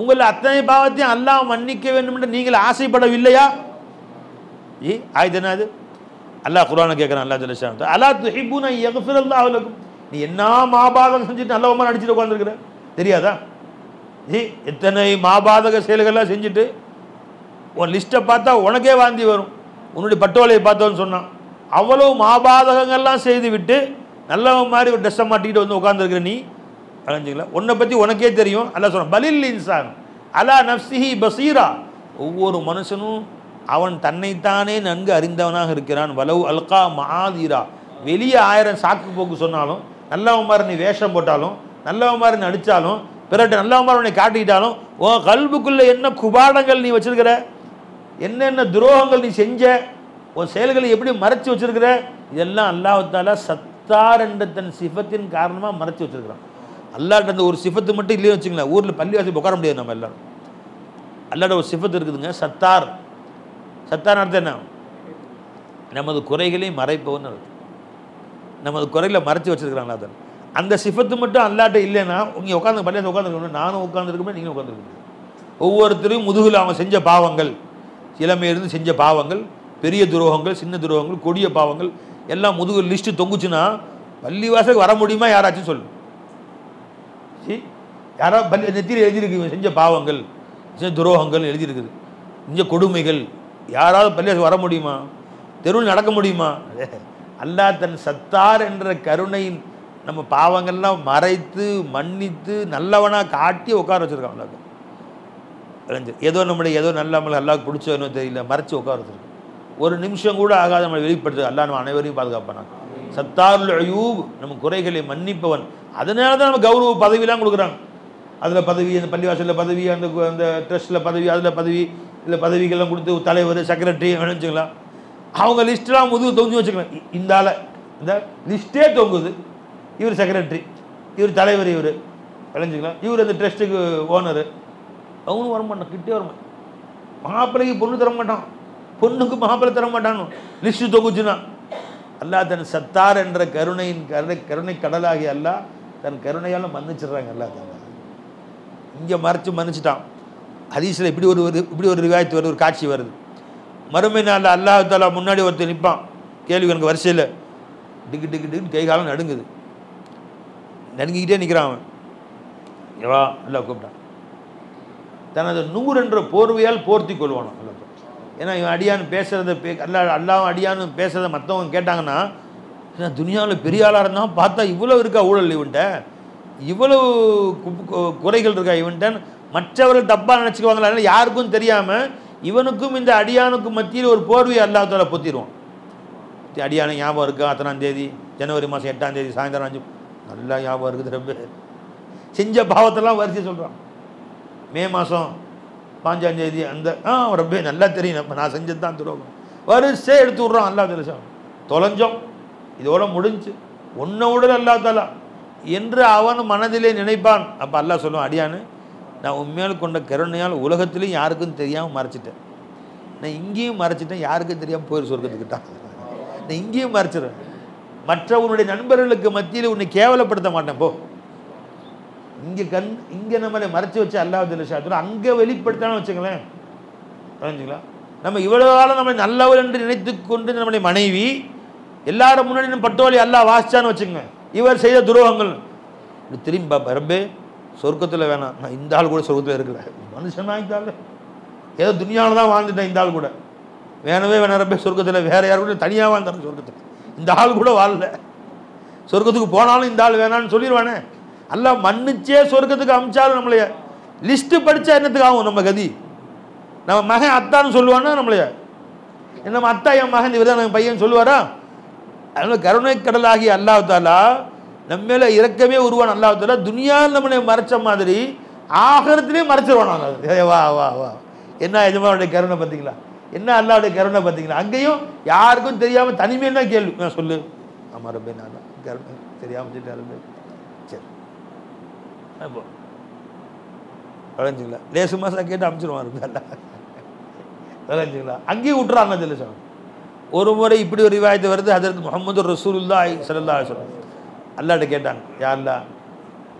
உங்கள் அத்தனை பாவத்தையும் அல்லாஹ் மன்னிக்க வேண்டும் என்று நீங்கள் ஆசைப்படவில்லையா? ஆயுது என்ன அது? அல்லாஹ் குர்ஆனை கேட்குறான். அல்லாஹ் ஜல்லஷானு, அலா துஹிப்பூன யக்ஃபிரல்லாஹு லக்கும், நீ என்ன மாபாதகம் செஞ்சுட்டு நல்லவமாக நடிச்சுட்டு உட்காந்துருக்குற, தெரியாதா? எத்தனை மாபாதக செயல்கள்லாம் செஞ்சுட்டு ஒரு லிஸ்ட்டை பார்த்தா உனக்கே வாந்தி வரும். உன்னுடைய பட்டோலையை பார்த்தோன்னு சொன்னான், அவ்வளோ மாபாதகங்கள்லாம் செய்து விட்டு நல்லவன் மாதிரி ஒரு ட்ரெஸ்ஸை மாட்டிக்கிட்டு வந்து உட்காந்துருக்குற நீ அலைஞ்சிங்களா? உன்னை பற்றி உனக்கே தெரியும். அல்லாஹ் சொல்கிறான், பலில் இன்சான் அலா நஃப்ஸிஹி பசீரா, ஒவ்வொரு மனுஷனும் அவன் தன்னைத்தானே நன்கு அறிந்தவனாக இருக்கிறான். வலவு அல்கா மஆதீரா, வெளியே 1000 சாக்கு போக்கு சொன்னாலும், நல்லவன் மாதிரி நீ வேஷம் போட்டாலும், நல்லவன் மாதிரி நடித்தாலும், பிறகு நல்லவன் மாதிரி உன்னை காட்டிக்கிட்டாலும், உன் கல்புக்குள்ளே என்ன குபாடங்கள் நீ வச்சிருக்கிற, என்னென்ன துரோகங்கள் நீ செஞ்ச, உன் செயல்களை எப்படி மறைச்சி வச்சிருக்கிற, இதெல்லாம் அல்லாஹ் தஆலா சத்தார் என்ற தன் சிஃபத்தின் காரணமாக மறைச்சி வச்சிருக்கிறான். அல்லாஹ்ட்ட அந்த ஒரு சிஃபத்து மட்டும் இல்லையே வச்சுங்களேன், ஊரில் பள்ளிவாசி உட்கார முடியாது நம்ம எல்லாரும். அல்லாஹ்ட்ட ஒரு சிஃபத்து இருக்குதுங்க, சத்தார். சத்தார் அர்த்தம் என்ன? நமது குறைகளை மறைப்பவன்னு அர்த்தம். நமது குறைகளை மறைச்சி வச்சிருக்கிறாங்களா? அதன் அந்த சிஃபத்து மட்டும் அல்லாஹ்ட்ட இல்லைன்னா, நீங்கள் உட்காந்து பள்ளிவாசி உட்காந்துருக்கணும், நானும் உட்காந்துருக்கேன், நீங்களும் உட்காந்துருக்கீங்க. ஒவ்வொருத்தரும் முதுகில் அவன் செஞ்ச பாவங்கள், இளமையிலிருந்து செஞ்ச பாவங்கள், பெரிய துரோகங்கள், சின்ன துரோகங்கள், கொடிய பாவங்கள் எல்லாம் முதுகு லிஸ்ட்டு தொங்குச்சுன்னா பள்ளிவாசலுக்கு வர முடியுமா? யாராச்சும் சொல்லு. யாராவது பள்ளி நெத்தியில் எழுதியிருக்கு செஞ்ச பாவங்கள், செஞ்ச துரோகங்கள் எழுதியிருக்குது, செஞ்ச கொடுமைகள், யாராவது பள்ளிவாசல் வர முடியுமா? தெருவில் நடக்க முடியுமா? அல்லாஹ் தன் சத்தார் என்ற கருணையின் நம்ம பாவங்கள்லாம் மறைத்து மன்னித்து நல்லவனாக காட்டி உட்கார வச்சுருக்கான். அல்லாஹ் ஏதோ நம்மளுடைய ஏதோ நல்ல நம்மளுக்கு அல்லாஹ்வுக்கு பிடிச்சோ தெரியல மறைச்சி உட்கார வச்சுருக்கோம். ஒரு நிமிஷம் கூட ஆகாத நம்மளை வெளிப்படுத்து. அல்லாஹ் நம்ம அனைவரையும் பாதுகாப்பானான். சத்தாருல் அயூப், நம்ம குறைகளை மன்னிப்பவன். அதனால தான் நம்ம கௌரவ பதவியெலாம் கொடுக்குறாங்க. அதில் பதவி, அந்த பள்ளிவாசலில் பதவி, அந்த அந்த ட்ரஸ்ட்டில் பதவி, அதில் பதவி, இதில் பதவிகள்லாம் கொடுத்து தலைவர், செக்ரட்டரி வச்சுக்கலாம். அவங்க லிஸ்ட்டெலாம் முதுகு தொங்கி வச்சுக்கலாம். இந்த ஆளை இந்த லிஸ்ட்டே தொங்குது. இவர் செக்ரட்டரி, இவர் தலைவர், இவர் விளைஞ்சிக்கலாம், இவர் அந்த ட்ரஸ்ட்டுக்கு ஓனரு. அவனும் வரமாட்டான், கிட்டே வரமாட்டான். மாப்பிள்ளைக்கு பொண்ணு தர மாட்டான், பொண்ணுக்கு மாப்பிள்ளை தர மாட்டானு லிஸ்ட்டு தொகுச்சுன்னா. அல்லாஹ் தன் சத்தார் என்ற கருணையின் கருணை கடலாகி அல்லாஹ் தன் கருணையால் மன்னிச்சிடுறாங்க. அல்லாஹ் தாங்க இங்கே மன்னிச்சிட்டான். ஹதீஸில் இப்படி ஒரு ரிவாயத்து வருது, ஒரு காட்சி வருது. மறுமை நாளில் அல்லாஹ் தஆலா முன்னாடி ஒருத்தர் நிற்பான், கேள்வி எனக்கு வரிசையில் டிக்கு டிக்கு டிக்குன்னு கை காலம் நடுங்குது, நடுங்கிக்கிட்டே நிற்கிறான். அவன் எவா அல்லா கூப்பிட்டான். தனது 100 என்ற போர்வையால் போர்த்தி கொள்வானோ. ஏன்னா இவன் அடியான்னு பேசுகிறத அல்லாவும் அடியான்னு பேசுகிறத மற்றவங்க கேட்டாங்கன்னா, துனியாவில் பெரிய ஆளாக இருந்தால் பார்த்தா இவ்வளோ இருக்கா ஊழல் இவன்ட்ட, இவ்வளவு குறைகள் இருக்கா இவன்ட்டான்னு மற்றவர்கள் தப்பாக நினச்சிக்குவாங்களா. அதனால் யாருக்கும் தெரியாமல் இவனுக்கும் இந்த அடியானுக்கும் மத்தியில் ஒரு போர்வையை அல்லாஹ் தஆலா பொத்திடுவான். அடியான ஞாபகம் இருக்கா? 8ஆம் தேதி ஜனவரி மாதம் 8ஆம் தேதி சாயந்தரம் 5 நல்லா ஞாபகம் இருக்குது. ரொம்ப செஞ்ச பாவத்தெல்லாம் வரிசை சொல்கிறான். மே மாதம் 5ஆம் தேதி அந்த ரொம்ப நல்லா தெரியும், நான் செஞ்சது தான் துரோகம், வரிசை எடுத்து விட்றான். அல்லாஹ் தஆலா தொலைஞ்சோம், இதோட முடிஞ்சு ஒன்றை விடல் அல்லாஹ் தஆலா என்று அவன் மனதிலே நினைப்பான். அப்போ அல்லாஹ் சொல்லுவான், அடியானு நான் உண்மையால் கொண்ட கருணையால் உலகத்திலையும் யாருக்கும் தெரியாமல் மறைச்சிட்டேன், நான் இங்கேயும் மறைச்சிட்டேன், யாருக்கும் தெரியாமல் போயிரு சொர்க்கத்துக்கிட்டான், நான் இங்கேயும் மறைச்சிடுறேன், மற்ற உன்னுடைய நண்பர்களுக்கு மத்தியில் உன்னை கேவலப்படுத்த மாட்டேன் போ. இங்கே நம்மளை மறைச்சி வச்சு அல்லாஹ் தஆலா அங்கே வெளிப்படுத்தான்னு வச்சுங்களேன். புரிஞ்சுங்களா? நம்ம இவ்வளோ காலம் நம்மளை நல்லவர் என்று நினைத்து கொண்டு நம்முடைய மனைவி எல்லாரும் முன்னாடி பட்டோலி அல்லாஹ் வாசிச்சான்னு வச்சுங்க, இவர் செய்த துரோகங்கள் திரும்பி பாப்பா, ரப்பே சொர்க்கத்தில் வேணாம், நான் இந்த ஆள் கூட சொர்க்கத்தில் இருக்கல, மனுஷனா இந்த ஆள் ஏதோ துனியாவில் தான் வாழ்ந்துட்டேன், இந்த ஆள் கூட வேணவே வேணாம் ரப்பே, சொர்க்கத்தில் வேற யாரும் கூட தனியாக வாழ்ந்தாங்க சொர்க்கத்தில், இந்த ஆள் கூட வாழல, சொர்க்கத்துக்கு போனாலும் இந்த ஆள் வேணான்னு சொல்லிடுவானே. அல்லாஹ் மன்னிச்சே சொர்க்கத்துக்கு அமிச்சாலும் நம்மளைய லிஸ்ட்டு படித்தா என்னத்துக்கு ஆகும் நம்ம கதி? நம்ம மகன் அத்தான்னு சொல்லுவானா நம்மளைய? நம்ம அத்தா என் மகன் இவர் தான் நம்ம பையன் சொல்லுவாரா? அதனால கருணை கடலாகி அல்லாஹ் தஆலா நம்ம மேலே இறக்கமே உருவான அல்லாஹ் தஆலா துனியாவில் நம்மளை மறைச்ச மாதிரி ஆகிரத்திலே மறைச்சிருவான். வா வா வா, என்ன எஜமானுடைய கருணை பார்த்தீங்களா, என்ன அல்லாஹ்வுடைய கருணை பார்த்தீங்களா? அங்கேயும் யாருக்கும் தெரியாமல் தனிமையில் தான் கேள்வி, நான் சொல்லு ஆமாம் ரப்பே நான் தான் கருணை தெரியாமல் சொல்லிட்டு சரி அப்போ விளைஞ்சிங்களா, லேசு மாதம் கேட்டு அமைச்சிருவான் விளைஞ்சிங்களா, அங்கேயும் விட்டுறாங்க சொல்ல. ஒரு முறை இப்படி ஒரு ரிவாயத்து வருது, ஹஜ்ரத் முஹம்மது ரசூலுல்லாஹி ஸல்லல்லாஹு அலைஹி வஸல்லம் அல்லாஹ்ட்ட கேட்டாங்க, யா அல்லாஹ்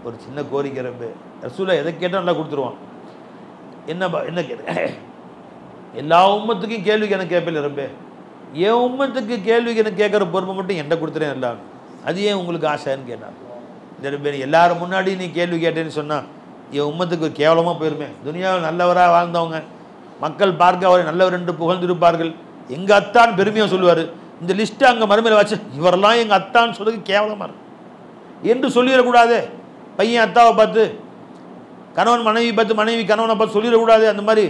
ஒரு சின்ன கோரிக்கை ரப்பே, ரசூலுல்லாஹ் எதை கேட்டால் நல்லா கொடுத்துருவான், என்ன கேட்டேன், எல்லா உம்மத்துக்கும் கேள்விக்கு எனக்கு கேட்பல ரப்பே, என் உம்மத்துக்கு கேள்விக்கு எனக்கு கேட்குற பொறுப்பை மட்டும் என்கிட்ட கொடுத்துறேன் எல்லாம், அது ஏன் உங்களுக்கு ஆசைன்னு கேட்டாங்க. இந்த ரப்பே எல்லாரும் முன்னாடி நீ கேள்வி கேட்டேன்னு சொன்னால் என் உம்மத்துக்கு கேவலமாக போயிருமே, துனியாவில் நல்லவராக வாழ்ந்தவங்க மக்கள் பார்க்க அவரை நல்லவர் என்று புகழ்ந்திருப்பார்கள், எங்கள் அத்தான் பெருமையாக சொல்லுவார், இந்த லிஸ்ட்டை அங்கே மறுமையில் வச்சு இவரெல்லாம் எங்கள் அத்தான்னு சொல்றதுக்கு கேவலமாக இருக்கு என்று சொல்லிடக்கூடாது. பையன் அத்தாவை பார்த்து, கணவன் மனைவி பார்த்து, மனைவி கணவனை பார்த்து சொல்லிடக்கூடாது அந்த மாதிரி.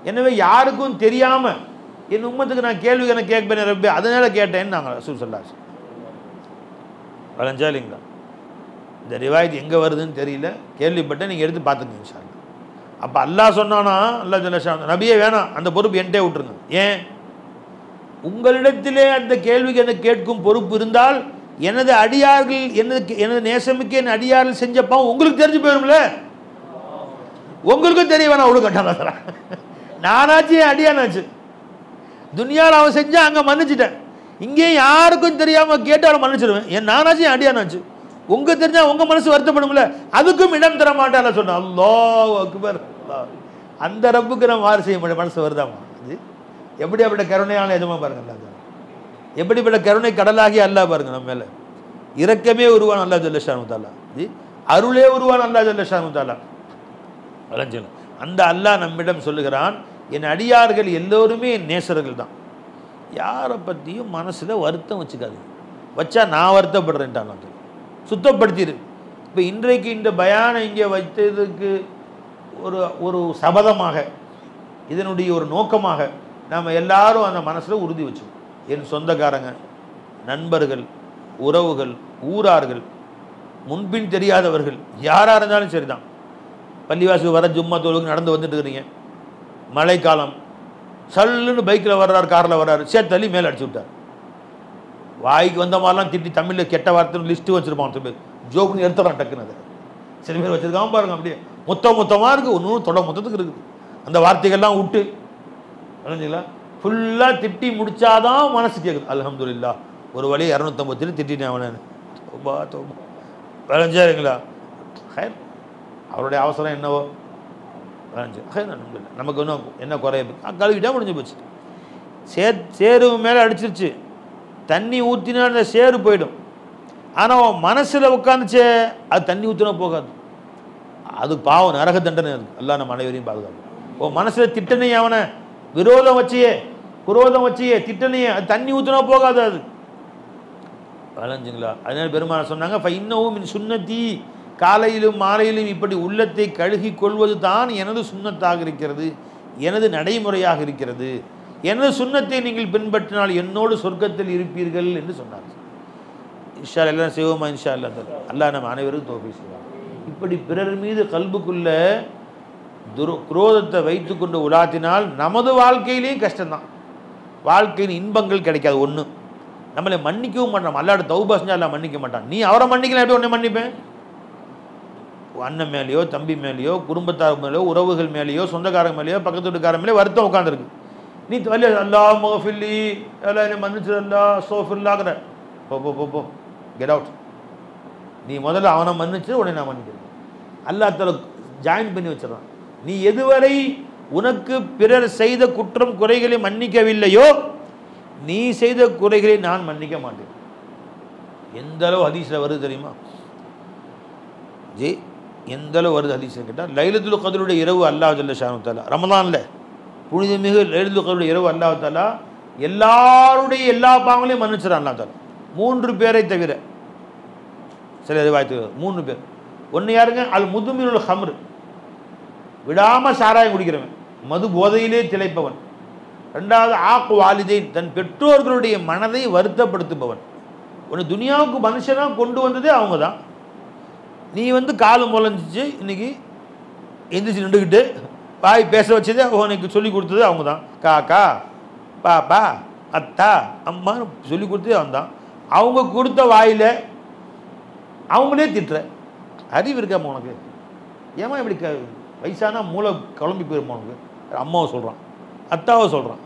எனவே யாருக்கும் தெரியாமல் என் உம்மத்துக்கு நான் கேள்வி எனக்கு கேட்பேன் ரப்பே, அதனால கேட்டேன்னு நாங்கள் ரசூல் ஸல்லல்லாஹு அலைஹி வஸல்லம் வளைஞ்சா இல்லைங்களா. இந்த ரிவாயத் எங்கே வருதுன்னு தெரியல, கேள்விப்பட்டேன், நீங்கள் எடுத்து பார்த்துங்க இன்ஷா அல்லாஹ். அப்போ அல்லாஹ் சொன்னானா, அல்லாஹ் ஜல்லஷா நபியே வேணாம், அந்த பொறுப்பு என்கிட்டே விட்டுருங்க. ஏன்? உங்களிடத்திலே அந்த கேள்விக்கு எனக்கு கேட்கும் பொறுப்பு இருந்தால் எனது அடியார்கள் எனது நேசமிக்க என் அடியார்கள் செஞ்சப்பா உங்களுக்கு தெரிஞ்சு போயிரும்ல, உங்களுக்கும் தெரிய வேணாம் அவ்வளோ கட்டாங்க. நானாச்சு என் அடியானாச்சு, துனியாவில் அவன் செஞ்சால் அங்கே மன்னிச்சிட்டேன், இங்கேயும் யாருக்கும் தெரியாமல் கேட்டு அவளை மன்னிச்சிடுவேன், என் நானாச்சு என் அடியானாச்சு, உங்க தெரிஞ்சா உங்க மனசு வருத்தப்படும்ல, அதுக்கும் இடம் தர மாட்டான் சொன்ன. அல்லாஹ் அக்பர். அந்த ரப்புக்கு நம்ம மாறு செய்ய முடியும், மனசு வருதாமா? அது எப்படிப்பட்ட கருணையான எதுமா பாருங்க, அல்லா எப்படிப்பட்ட கருணை கடலாகி அல்லாஹ் பாருங்க, நம்ம மேல இரக்கமே உருவான் அல்லாஹ் ஜல்லஷானு தஆலா, அருளே உருவான் அல்லாஹ் ஜல்லஷானு தஆலா. அந்த அல்லாஹ் நம்மிடம் சொல்லுகிறான், என் அடியார்கள் எல்லோருமே என் நேசர்கள் தான், யாரை பற்றியும் மனசில் வருத்தம் வச்சுக்காது, வச்சா நான் வருத்தப்படுறேன்ட்டான், சுத்தப்படுத்திடு. இப்போ இன்றைக்கு இந்த பயானை இங்கே வைத்ததுக்கு ஒரு சபதமாக, இதனுடைய ஒரு நோக்கமாக நாம் எல்லாரும் அந்த மனசில் உறுதி வச்சோம். என் சொந்தக்காரங்க, நண்பர்கள், உறவுகள், ஊரார்கள், முன்பின் தெரியாதவர்கள் யாராக இருந்தாலும் சரி தான், பள்ளிவாசல் வர ஜும்மா தொழுக்கு நடந்து வந்துட்டு இருக்கிறீங்க, மழைக்காலம், சல்லுன்னு பைக்கில் வர்றாரு, காரில் வர்றாரு, தள்ளி மேலே அடிச்சு விட்டார், வாய்க்கு வந்த மாதிரிலாம் திட்டி தமிழில் கெட்ட வார்த்தைன்னு லிஸ்ட்டு வச்சுருப்பான், சில பேர் ஜோக்குன்னு எடுத்துறான் டக்குன்னு, அதை சில பேர் வச்சுருக்காம பாருங்க, அப்படியே மொத்தமாக இருக்குது, ஒன்று தொட மொத்தத்துக்கு இருக்குது, அந்த வார்த்தைகள்லாம் விட்டு புரிஞ்சுங்களா, ஃபுல்லாக திட்டி முடிச்சாதான் மனசு கேட்குது. அல்ஹம்துலில்லாஹ் ஒரு வழி 250 திட்டினேன் அவனை, தோபா தோபா விளைஞ்சாருங்களா, ஹயர் அவருடைய அவசரம் என்னவோ விளைஞ்சு ஹயர், நமக்கு இன்னும் என்ன குறைய கழுவிட்டா முடிஞ்சு போச்சு. சேரு மேலே அடிச்சிருச்சு, தண்ணி ஊற்றினா அந்த சேரு போயிடும், ஆனால் மனசில் உட்காந்துச்சே அது தண்ணி ஊற்றினா போகாது, அது பாவம், நரக தண்டனை. அல்லாஹ் நம்ம அனைவரையும் பாதுகாக்கும். ஓ மனசில் திட்டனையே, அவனை விரோதம் வச்சியே, குரோதம் வச்சியே, திட்டனையே, அது தண்ணி ஊற்றினா போகாது அது. வளைஞ்சுங்களா? அதனால பெருமாள் சொன்னாங்க, இன்னமும் மின் சுன்னத்தி, காலையிலும் மாலையிலும் இப்படி உள்ளத்தை கழுகி கொள்வது தான் எனது சுன்னத்தாக இருக்கிறது, எனது நடைமுறையாக இருக்கிறது. எனது சுன்னத்தை நீங்கள் பின்பற்றினால் என்னோடு சொர்க்கத்தில் இருப்பீர்கள் என்று சொன்னார். இன்ஷா அல்லாஹ் எல்லாம் செய்வோமா? இன்ஷா அல்லாஹ். அல்லாஹ் நம்ம அனைவருக்கும் தௌஃபீக் செய்வார். இப்படி பிறர் மீது கல்புக்குள்ள குரோதத்தை வைத்து கொண்டு உலாத்தினால் நமது வாழ்க்கையிலையும் கஷ்டம்தான். வாழ்க்கையின் இன்பங்கள் கிடைக்காது. ஒன்று, நம்மளை மன்னிக்கவும் மாட்டோம். அல்லாஹ் தௌபா செஞ்சா அல்லாஹ் மன்னிக்க மாட்டான். நீ அவரை மன்னிக்கலாம், எப்படி உன்னை மன்னிப்பேன்? அண்ணன் மேலேயோ, தம்பி மேலேயோ, குடும்பத்தார் மேலேயோ, உறவுகள் மேலேயோ, சொந்தக்காரங்க மேலேயோ, பக்கத்து வீட்டுக்காரங்க மேலேயோ வருத்தம் உட்காந்துருக்கு. நீ வலி அல்லாஹ் மகஃபில்லி, எல்லாம் என்னை மன்னிச்சு அல்லா சோஃபில்லாகிற, போ போ போ போ கெட் அவுட். நீ முதல்ல அவனை மன்னிச்சு உடனே நான் மன்னிக்கிறேன். அல்லாஹ் தஆலா ஜாயின் பண்ணி வச்சிடறான். நீ எதுவரை உனக்கு பிறர் செய்த குற்றம் குறைகளை மன்னிக்கவில்லையோ, நீ செய்த குறைகளை நான் மன்னிக்க மாட்டேன். எந்த அளவு ஹதீஸில் வருது தெரியுமா ஜி? எந்த அளவு வருது ஹதீஸில் கேட்டால், லைலத்துல் கத்ருடைய இரவு அல்லாஹ் ஜல்ல ஷானு தஆலா, ரமலானில் புனிதமிகு லைலத்துல் கத்ருடைய இரவு அல்லாஹ் தஆலா எல்லாருடைய எல்லா பாவங்களையும் மன்னிச்சிடறான் அல்லாஹ் தஆலா. 3 பேரை தவிர. சில ரிவாயத்து 3 பேர். ஒன்று யாருங்க? அல் முதுமினுல் ஹம்ர், விடாமல் சாராயம் குடிக்கிறவன், மது போதையிலே திளைப்பவன். ரெண்டாவது ஆக்கு வாலிதைன், தன் பெற்றோர்களுடைய மனதை வருத்தப்படுத்துபவன். உன்னை துனியாவுக்கு மனுஷனாக கொண்டு வந்ததே அவங்க தான். நீ காலு முளைஞ்சிச்சு, இன்னைக்கு எந்திரிச்சு நின்றுக்கிட்டு வாய் பேச வச்சதே உனக்கு சொல்லி கொடுத்தது அவங்க தான். காக்கா, பாப்பா, அத்தா, அம்மான்னு சொல்லி கொடுத்ததே அவன் தான். அவங்க கொடுத்த வாயில் அவங்களே திட்டுற அறிவு இருக்காம உனக்கு? ஏமா இப்படி வயசானா மூளை குழம்பி போயிருமா உனக்கு? அம்மாவை சொல்கிறான், அத்தாவை சொல்கிறான்.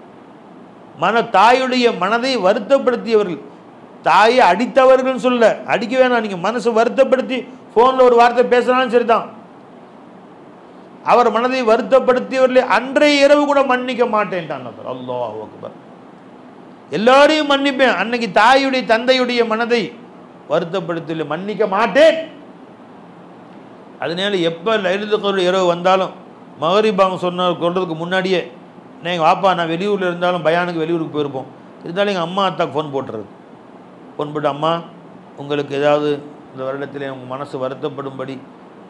தாயுடைய மனதை வருத்தப்படுத்தியவர்கள், தாயை அடித்தவர்கள் சொல்ல, அடிக்க வேணாம், நீங்கள் மனசை வருத்தப்படுத்தி ஃபோனில் ஒரு வார்த்தை பேசினாலும் சரிதான். அவர் மனதை வருத்தப்படுத்தியவர்களை அன்றைய இரவு கூட மன்னிக்க மாட்டேன்ட்டான். அல்லாஹ் அக்பர். எல்லாரையும் மன்னிப்பேன், அன்னைக்கு தாயுடைய தந்தையுடைய மனதை வருத்தப்படுத்தி மன்னிக்க மாட்டேன். அதனால எப்போ லைலத்துல் கத்ர் இரவு வந்தாலும் மகரிப் அவங்க சொல்கிறதுக்கு முன்னாடியே, எங்கள் வாப்பா நான் வெளியூரில் இருந்தாலும் பயானுக்கு வெளியூருக்கு போயிருப்போம், இருந்தாலும் எங்கள் அம்மா அத்தாக்கு ஃபோன் போட்டுறது. ஃபோன் போட்டு, அம்மா உங்களுக்கு ஏதாவது இந்த வருடத்தில் உங்கள் மனசு வருத்தப்படும்படி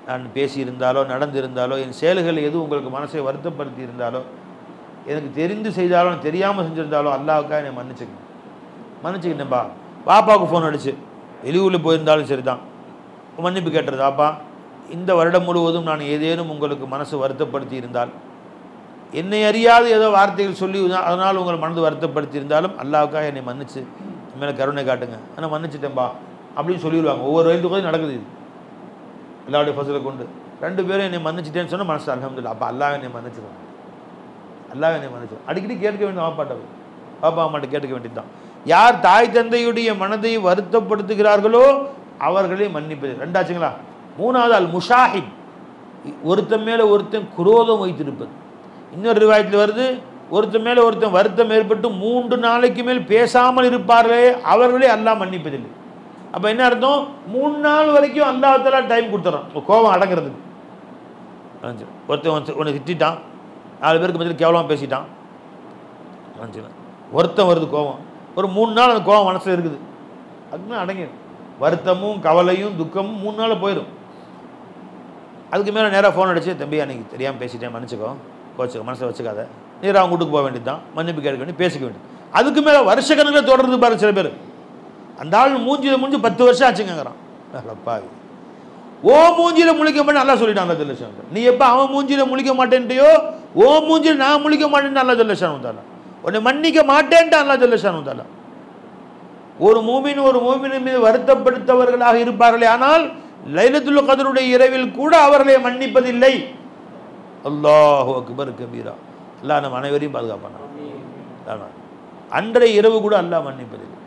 நான் பேசியிருந்தாலோ நடந்திருந்தாலோ, என் செயல்கள் எதுவும் உங்களுக்கு மனசை வருத்தப்படுத்தி இருந்தாலோ, எனக்கு தெரிந்து செய்தாலோ தெரியாமல் செஞ்சுருந்தாலோ அல்லாவுக்காக என்னை மன்னிச்சுக்கிட்டேன்ப்பா. பாப்பாவுக்கு ஃபோன் அடிச்சு வெளியூரில் போயிருந்தாலும் சரி தான் மன்னிப்பு கேட்டுறது. பாப்பா, இந்த வருடம் முழுவதும் நான் ஏதேனும் உங்களுக்கு மனசு வருத்தப்படுத்தி இருந்தால், என்னை அறியாது ஏதோ வார்த்தைகள் சொல்லி அதனால் உங்கள் மனது வருத்தப்படுத்தி இருந்தாலும் அல்லாவுக்காக என்னை மன்னிச்சு மேலே கருணை காட்டுங்க, ஆனால் மன்னிச்சிட்டேன்பா அப்படின்னு சொல்லிடுவாங்க. ஒவ்வொரு வயதுக்கும் நடக்குது இது. எல்லாருடைய ஃபசலை கொண்டு 2 பேரும் என்னை மன்னிச்சிட்டேன்னு சொன்னால் மனசு அல்ஹம்துலில்லாஹ், அப்போ அல்லாஹ் என்னை மன்னிச்சிடுவாங்க. அல்லாஹ் என்னை மன்னிச்சிடும். அடிக்கடி கேட்க வேண்டிய பாப்பா அம்மாட்ட கேட்க வேண்டியது தான். யார் தாய் தந்தையுடைய மனதை வருத்தப்படுத்துகிறார்களோ அவர்களே மன்னிப்பது. 2 ஆச்சுங்களா? 3வது அல் முஷாஹிப், ஒருத்தன் மேலே ஒருத்தன் குரோதம் வைத்திருப்பது. இன்னொரு ரிவாயத்தில் வருது, ஒருத்தன் மேலே ஒருத்தன் வருத்தம் ஏற்பட்டு 3 நாளைக்கு மேல் பேசாமல் இருப்பார்களே அவர்களே அல்லாஹ் மன்னிப்பதில்லை. அப்போ என்ன அர்த்தம்? 3 நாள் வரைக்கும் அல்லாஹ் தஆலா டைம் கொடுத்துறான் கோபம் அடங்கிறதுக்கு. ஒருத்தன் உன்னை திட்டான், 4 பேருக்கு மத்தியில் கேவலமாக பேசிட்டான், ஒருத்தன் வருது கோபம், ஒரு 3 நாள் அந்த கோபம் மனசில் இருக்குது, அதுக்குமே அடங்கிடும். வருத்தமும் கவலையும் துக்கமும் 3 நாள் போயிடும். அதுக்கு மேலே நேராக ஃபோன் அடிச்சு, தம்பி அன்றைக்கி தெரியாமல் பேசிட்டேன், மன்னிச்சுக்கோ, கோச்சுக்கோ, மனசில் வச்சுக்காத, நேராக அவங்க வீட்டுக்கு போக வேண்டியது தான், மன்னிப்பு கேட்க வேண்டியது, பேசிக்க வேண்டியது. அதுக்கு மேலே வருஷக்கணக்கில் தொடர்ந்து பாரு சில பேர். அந்த ஆள் மூஞ்சியில் முடிஞ்சு 10 வருஷம் ஆச்சுங்கிறான். பாவி, ஓ மூஞ்சியில் முழிக்க மாட்டேன் நல்லா சொல்லிட்டான் அல்லா ஜல்ல ஷானு. நீ எப்போ அவன் மூஞ்சியில் முழிக்க மாட்டேன்ட்டியோ, ஓ மூஞ்சியில் நான் முழிக்க மாட்டேன்னு அல்லா ஜல்ல ஷானு தாலா உன்னை மன்னிக்க மாட்டேன்ட்டு அல்லா ஜல்ல ஷானு தாலா. ஒரு மூமின் மீது வருத்தப்படுத்தவர்களாக இருப்பார்களே, ஆனால் லைலத்துல் கத்ருடைய இரவில் கூட அவர்களை மன்னிப்பதில்லை. அல்லாஹு அக்பர் கபீரா. அல்லாஹ் நம்ம அனைவரையும் பாதுகாப்பான. அன்றைய இரவு கூட அல்லாஹ் மன்னிப்பதில்லை.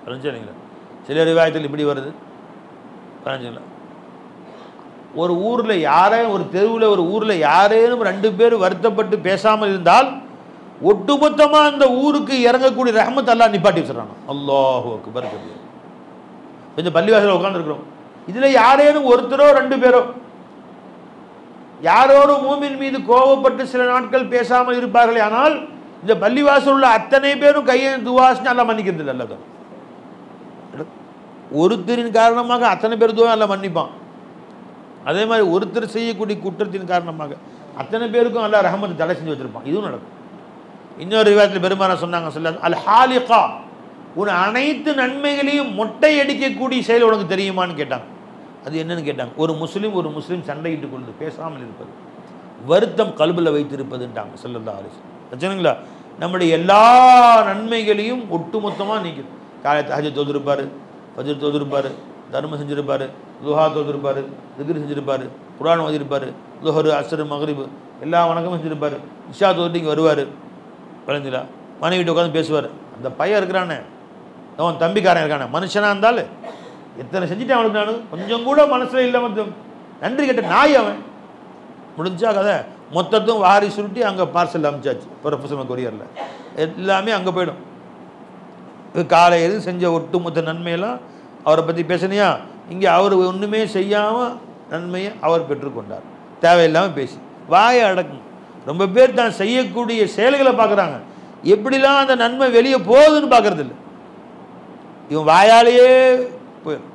புரிஞ்சுங்களா? சில ரிவாயத்தில் இப்படி வருது, புரிஞ்சுங்களா? ஒரு ஊரில் ஒரு தெருவில் ஒரு ஊரில் யாரேனும் 2 பேர் வருத்தப்பட்டு பேசாமல் இருந்தால் ஒட்டுமொத்தமாக அந்த ஊருக்கு இறங்கக்கூடிய ரஹ்மத் அல்லாஹ் நிப்பாட்டி வச்சுறாங்க. அல்லாஹு அக்பர் கபீர். கொஞ்சம் பள்ளிவாசலில் உட்காந்துருக்குறோம், இதில் யாரேனும் ஒருத்தரோ 2 பேரோ யாரோடு மூமின் மீது கோபப்பட்டு சில நாட்கள் பேசாமல் இருப்பார்களே, ஆனால் இந்த பள்ளிவாசல் உள்ள அத்தனை பேரும் கையை துவாசின்னு அல்ல மன்னிக்கிறது இல்லை. அல்ல ஒருத்தரின் காரணமாக அத்தனை பேர் துவா அல்ல மன்னிப்பான். அதே மாதிரி ஒருத்தர் செய்யக்கூடிய குற்றத்தின் காரணமாக அத்தனை பேருக்கும் அல்ல ரஹமத்து தடை செஞ்சு வச்சிருப்பான். இதுவும் நடக்கும். இன்னொரு விவாதத்தில் பெருமானா சொன்னாங்க, சொல்ல அல் ஹாலிகா, உன் அனைத்து நன்மைகளையும் மொட்டை அடிக்கக்கூடிய செயல் உனக்கு தெரியுமான்னு கேட்டாங்க. அது என்னன்னு கேட்டாங்க. ஒரு முஸ்லீம் சண்டையிட்டுக் கொண்டு பேசாமல் இருப்பது, வருத்தம் கல்பில் வைத்திருப்பதுன்ட்டாங்க ஸல்லல்லாஹு அலைஹி வஸல்லம். வச்சுங்களா, நம்முடைய எல்லா நன்மைகளையும் ஒட்டுமொத்தமாக நீக்குது. காலை தஹஜ்ஜுத் தொழுதிருப்பார், ஃபஜ்ர் தொழுதிருப்பார், தர்மம் செஞ்சிருப்பார், துஹா தொழுதிருப்பார், திக்ர் செஞ்சிருப்பார், குர்ஆன் ஓதிருப்பார், லுஹர் அஸ்ர் மக்ரிப் எல்லா வணக்கமும் செஞ்சிருப்பார், இஷா தொழுதிட்டு இங்கே வருவார், விளைஞ்சிலா மனைவிட்டு உட்காந்து பேசுவார். அந்த பையன் இருக்கிறானே, அவன் தம்பிக்காரன் இருக்கானே, மனுஷனாக இருந்தாலும் எத்தனை செஞ்சுட்டு அவனுக்கு நான் கொஞ்சம் கூட மனசில் இல்லாமல் நன்றி கேட்ட நாய் அவன். முடிஞ்சா கதை மொத்தத்தும் வாரி சுருட்டி அங்கே பார்சல் அனுப்பிச்சாச்சு ப்ரொஃபஷனல் கொரியரில், எல்லாமே அங்கே போயிடும். காலையில் செஞ்ச ஒட்டுமொத்த நன்மையெல்லாம் அவரை பற்றி பேசினியா, இங்கே அவர் ஒன்றுமே செய்யாமல் நன்மையை அவர் பெற்றுக்கொண்டார். தேவையில்லாமல் பேசி வாயை அடக்கும். ரொம்ப பேர் தான் செய்யக்கூடிய செயல்களை பார்க்குறாங்க, எப்படிலாம் அந்த நன்மை வெளியே போகுதுன்னு பார்க்குறது இல்லை. இவன் வாயாலேயே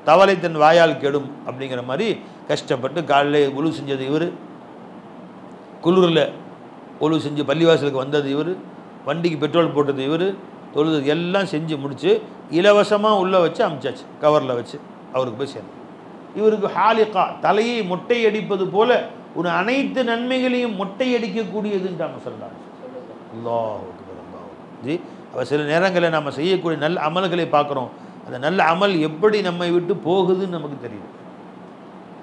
தவளை தன் வாயால் கெடும் அப்படிங்கிற மாதிரி கஷ்டப்பட்டு காலையில் ஒழு செஞ்சது இவர், குளிரில் ஒழு செஞ்சு பள்ளிவாசலுக்கு வந்தது இவர், வண்டிக்கு பெட்ரோல் போட்டது இவர், தொழுது எல்லாம் செஞ்சு முடித்து இலவசமாக உள்ளே வச்சு அமிச்சாச்சு, கவரில் வச்சு அவருக்கு போய் சேர்ந்து. இவருக்கு ஹாலிகா, தலையை மொட்டை அடிப்பது போல ஒரு அனைத்து நன்மைகளையும் மொட்டை அடிக்கக்கூடியதுன்றாங்க சொல்கிறாங்க. அல்லாஹ் ஜி. அவள் சில நேரங்களில் நம்ம செய்யக்கூடிய நல்ல அமல்களை பார்க்குறோம், அந்த நல்ல அமல் எப்படி நம்மை விட்டு போகுதுன்னு நமக்கு தெரியுது.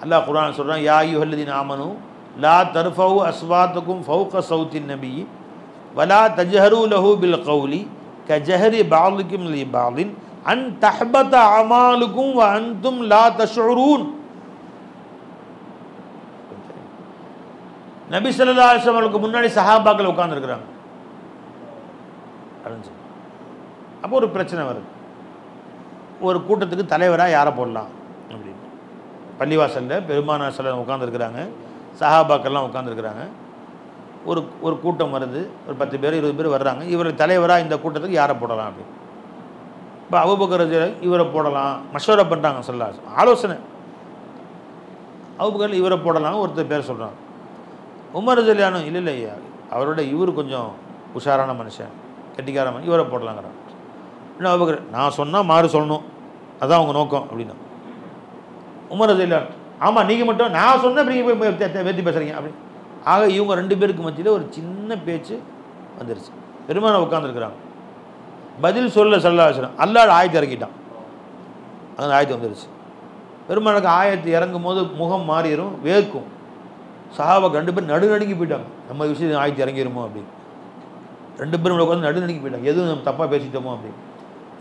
அல்லாஹ் குர்ஆன் சொல்கிறான், யா அய்யுஹல்லதீன ஆமனு லா தர்ஃபவு அஸ்வாத்தக்கும் ஃபௌக சௌத்தின் நபி வலா தஜ்ஹரு லஹு பில் கௌலி கஜஹரி பஅதுக்கும் லி பஅதின் அன் தஹ்பத அமாலுக்கும் வ அன்தும் லா தஷ்உரூன். நபி ஸல்லல்லாஹு அலைஹி வஸல்லம் முன்னாடி சஹாபாக்கள் உட்கார்ந்துருக்கிறாங்க. அப்போ ஒரு பிரச்சனை வருது, ஒரு கூட்டத்துக்கு தலைவராக யாரை போடலாம் அப்படின்னு. பள்ளிவாசலில் பெருமானார் ஸல்லல்லாஹு அலைஹி வஸல்லம் உட்காந்துருக்குறாங்க, சஹாபாக்கள்லாம் உட்காந்துருக்குறாங்க. ஒரு கூட்டம் வருது, ஒரு 10 பேர் 20 பேர் வர்றாங்க. இவர் தலைவராக இந்த கூட்டத்துக்கு யாரை போடலாம் அப்படின்னு. இப்போ அபூபக்கர் இவரை போடலாம் மஷவரா பண்ணுறாங்க, ஸல்லல்லாஹு அலைஹி வஸல்லம் ஆலோசனை. அபூபக்கர் இவரை போடலாம் ஒருத்தர் பேர் சொல்கிறாங்க. உமர் ரலியல்லாஹு அன்ஹு இல்லை அவரோட இவர் கொஞ்சம் உஷாரான மனுஷன், கெட்டிக்காரன், இவரை போடலாங்கிறாங்க. இன்னும் அபூபக்கர் நான் சொன்னால் மாறு சொல்லணும், அதான் அவங்க நோக்கம் அப்படின்னா. உமர் ரலியல்லாஹு அன்ஹு ஆமாம் நீங்கள் மட்டும் நான் சொன்ன அப்படி வெற்றி பேசுகிறீங்க அப்படி. ஆக இவங்க 2 பேருக்கு மத்தியில் ஒரு சின்ன பேச்சு வந்துருச்சு. பெருமானை உட்காந்துருக்குறாங்க, பதில் சொல்ல ஸல்லல்லாஹு அலைஹி வஸல்லம் அல்லாஹ் ஆயத்தை இறக்கிட்டான். அந்த ஆயத்து வந்துருச்சு. பெருமானுக்கு ஆயத்து இறங்கும் போது முகம் மாறிடும், வேர்க்கும். சஹாபாக்கு 2 பேர் நடுநடுங்கி போயிட்டாங்க, நம்ம விஷயம் ஆயத்து இறங்கிடுமோ அப்படின்னு. 2 பேரும் உட்காந்து நடுநடுங்கி போயிட்டாங்க, எதுவும் நம்ம தப்பாக பேசிட்டோமோ அப்படின்னு.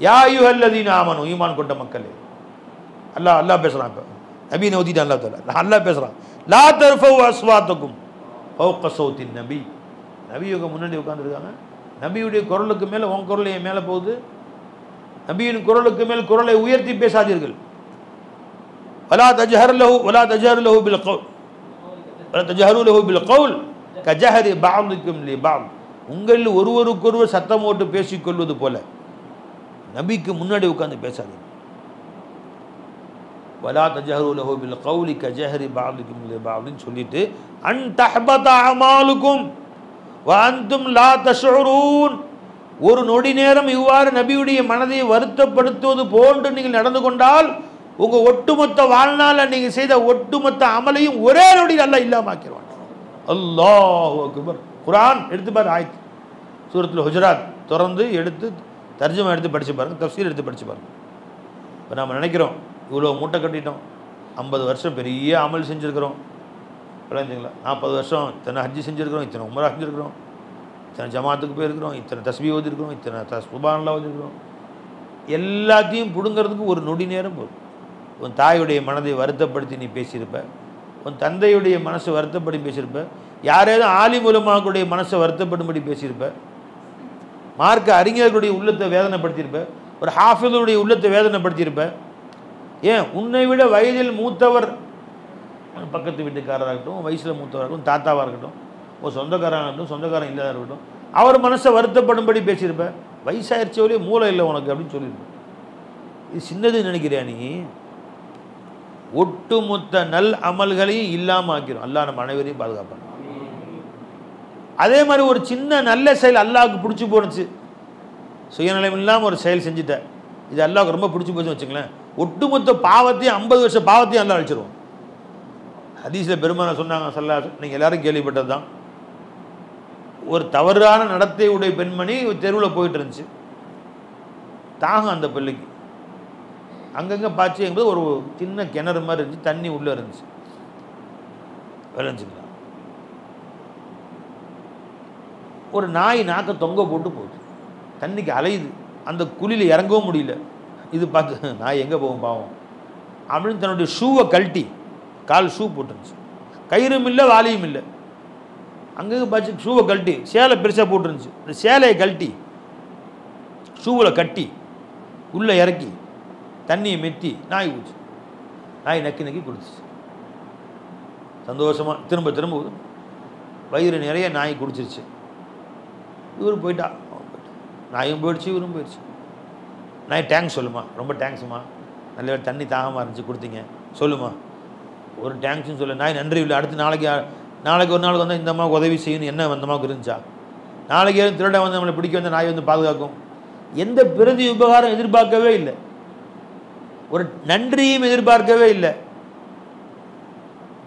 யா அய்யுஹல்லதீன ஆமனு, ஈமான் கொண்ட மக்களே. அல்லாஹ் பேசுகிறான். இப்போ நபி நோத்திட்டான், அல்லாஹ் பேசுகிறான். லா தர்ஃபவு அஸ்வாத்தக்கும் ஃபௌக சௌத்தின் நபி. நபியுக்கு முன்னாடி உட்காந்துருக்காங்க, நபியுடைய குரலுக்கு மேலே உன் குரல் என் மேலே போகுது, நபியின் குரலுக்கு மேல் குரலை உயர்த்தி பேசாதீர்கள். வலா தஜ்ஹரு லஹு பில் கௌல் வலா தஜ்ஹரு லஹு பில் கௌல் கஜஹரி பஅதுக்கும் லி பஅத். உங்களில் ஒருவருக்கொருவர் சத்தம் போட்டு பேசிக்கொள்வது போல நபிக்கு முன்னாடி உட்கார்ந்து பேசாதீங்க. வலா தஜ்ஹரு லஹு பில் கௌலி கஜஹரி பஅதுக்கும் லி பஅத்னு சொல்லிட்டு அன் தஹ்பத அமாலுக்கும் வ அன்தும் லா தஷ்உரூன். ஒரு நொடி நேரம் இவ்வாறு நபியுடைய மனதை வருத்தப்படுத்துவது போன்று நீங்கள் நடந்து கொண்டால் உங்கள் ஒட்டுமொத்த வாழ்நாளில் நீங்கள் செய்த ஒட்டுமொத்த அமலையும் ஒரே நொடியில் அல்லாஹ் இல்லாமாக்கிடுவான். அல்லாஹு அக்பர். குர்ஆன் எடுத்து பாரு, ஆயத் சூரத்துல் ஹுஜராத் திறந்து எடுத்து தர்ஜுமா எடுத்து படித்து பாருங்க, தஃப்சீர் எடுத்து படித்து பாருங்க. இப்போ நம்ம நினைக்கிறோம் இவ்வளோ மூட்டை கட்டிட்டோம், 50 வருஷம் பெரிய அமல் செஞ்சுருக்கிறோம், விளைஞ்சிங்களா 40 வருஷம் இத்தனை ஹஜ்ஜி செஞ்சுருக்கிறோம், இத்தனை உம்ரா செஞ்சுருக்கிறோம், இத்தனை ஜமாத்துக்கு போயிருக்கிறோம், இத்தனை தஸ்பீ ஓதிருக்கிறோம், இத்தனை சுப்ஹானல்லாஹ் ஓதிருக்கிறோம். எல்லாத்தையும் பிடுங்கிறதுக்கு ஒரு நொடி நேரம் போதும். உன் தாயுடைய மனதை வருத்தப்படுத்தி நீ பேசியிருப்ப, உன் தந்தையுடைய மனசை வருத்தப்படி பேசியிருப்ப, யாரேதும் ஆலிம் உலமாக்களுடைய மனசை வருத்தப்படும்படி பேசியிருப்ப, மார்க்க அறிஞர்களுடைய உள்ளத்தை வேதனைப்படுத்தியிருப்ப, ஒரு ஹாஃபிதுடைய உள்ளத்தை வேதனைப்படுத்தியிருப்ப. ஏன் உன்னை விட வயதில் மூத்தவர் பக்கத்து வீட்டுக்காரராக இருக்கட்டும், வயசில் மூத்தவராக இருக்கட்டும், தாத்தாவாக இருக்கட்டும், ஒரு சொந்தக்காரராக இருக்கட்டும், சொந்தக்காரன் இல்லாத இருக்கட்டும், அவர் மனசை வருத்தப்படும்படி பேசியிருப்பேன். வயசாயிருச்சவளே மூளை இல்லை உனக்கு அப்படின்னு சொல்லியிருப்பேன். இது சின்னது நினைக்கிறியா நீ? ஒட்டுமொத்த நல் அமல்களையும் இல்லாமல் ஆக்கிரும். அல்லாஹ் நம்ம அனைவரையும் பாதுகாப்பான். அதே மாதிரி ஒரு சின்ன நல்ல செயல் அல்லாஹ்வுக்கு பிடிச்சி போணுச்சு, சுயநலம் இல்லாமல் ஒரு செயல் செஞ்சுட்டேன், இது அல்லாஹ்வுக்கு ரொம்ப பிடிச்சி போச்சுன்னு வச்சுங்களேன், ஒட்டுமொத்த பாவத்தையும் 50 வருஷம் பாவத்தையும் அல்லாஹ் அழிச்சிருவோம். ஹதீஸில் பெருமானா சொன்னாங்க, நீங்கள் எல்லாரும் கேள்விப்பட்டது தான், ஒரு தவறான நடத்தை உடைய பெண்மணி தெருவில் போயிட்டு இருந்துச்சு. தாகம் அந்த பிள்ளைக்கு அங்கங்கே பாய்ச்சி என்பது ஒரு சின்ன கிணறு மாதிரி இருந்துச்சு, தண்ணி உள்ளே இருந்துச்சு, விளைஞ்சிக்கலாம். ஒரு நாய் நாக்க தொங்க போட்டு போகுது, தண்ணிக்கு அலையுது, அந்த குழியில் இறங்கவும் முடியல. இது பார்த்து நாய் எங்கே போகும் பாவம் அப்படின்னு தன்னுடைய ஷூவை கழட்டி, கால் ஷூ போட்டுருந்துச்சு, கயிறும் இல்லை வாலியும் இல்லை, அங்கங்கே பார்த்து ஷூவை கழட்டி, சேலை பெருசாக போட்டுருந்துச்சு, இந்த சேலையை கழட்டி ஷூவில் கட்டி உள்ளே இறக்கி தண்ணியை மெத்தி நாய் ஊச்சு. நாய் நக்கி நக்கி குடிச்சிச்சு. சந்தோஷமாக திரும்ப திரும்ப வயிறு நிறைய நாய் குடிச்சிருச்சு. இவர் போயிட்டா, நாயும் போயிடுச்சு, இவரும் போயிடுச்சு. நாய் டேங்க்ஸ் சொல்லுமா, ரொம்ப டேங்க்ஸுமா, நல்ல தண்ணி தாகமாக இருந்துச்சு கொடுத்தீங்க சொல்லுமா. ஒரு டேங்க்ஸ்னு சொல்ல, நாய் நன்றி இல்லை. அடுத்து நாளைக்கு ஒரு நாளுக்கு வந்தால் இந்த அம்மாவுக்கு உதவி செய்யணும் என்ன அந்த அம்மாவுக்கு இருந்துச்சா? நாளைக்கு ஏதும் திருட வந்து நம்மளை பிடிக்க வந்த நாய் வந்து பாதுகாக்கும். எந்த பிரதி உபகாரம் எதிர்பார்க்கவே இல்லை, ஒரு நன்றியும் எதிர்பார்க்கவே இல்லை.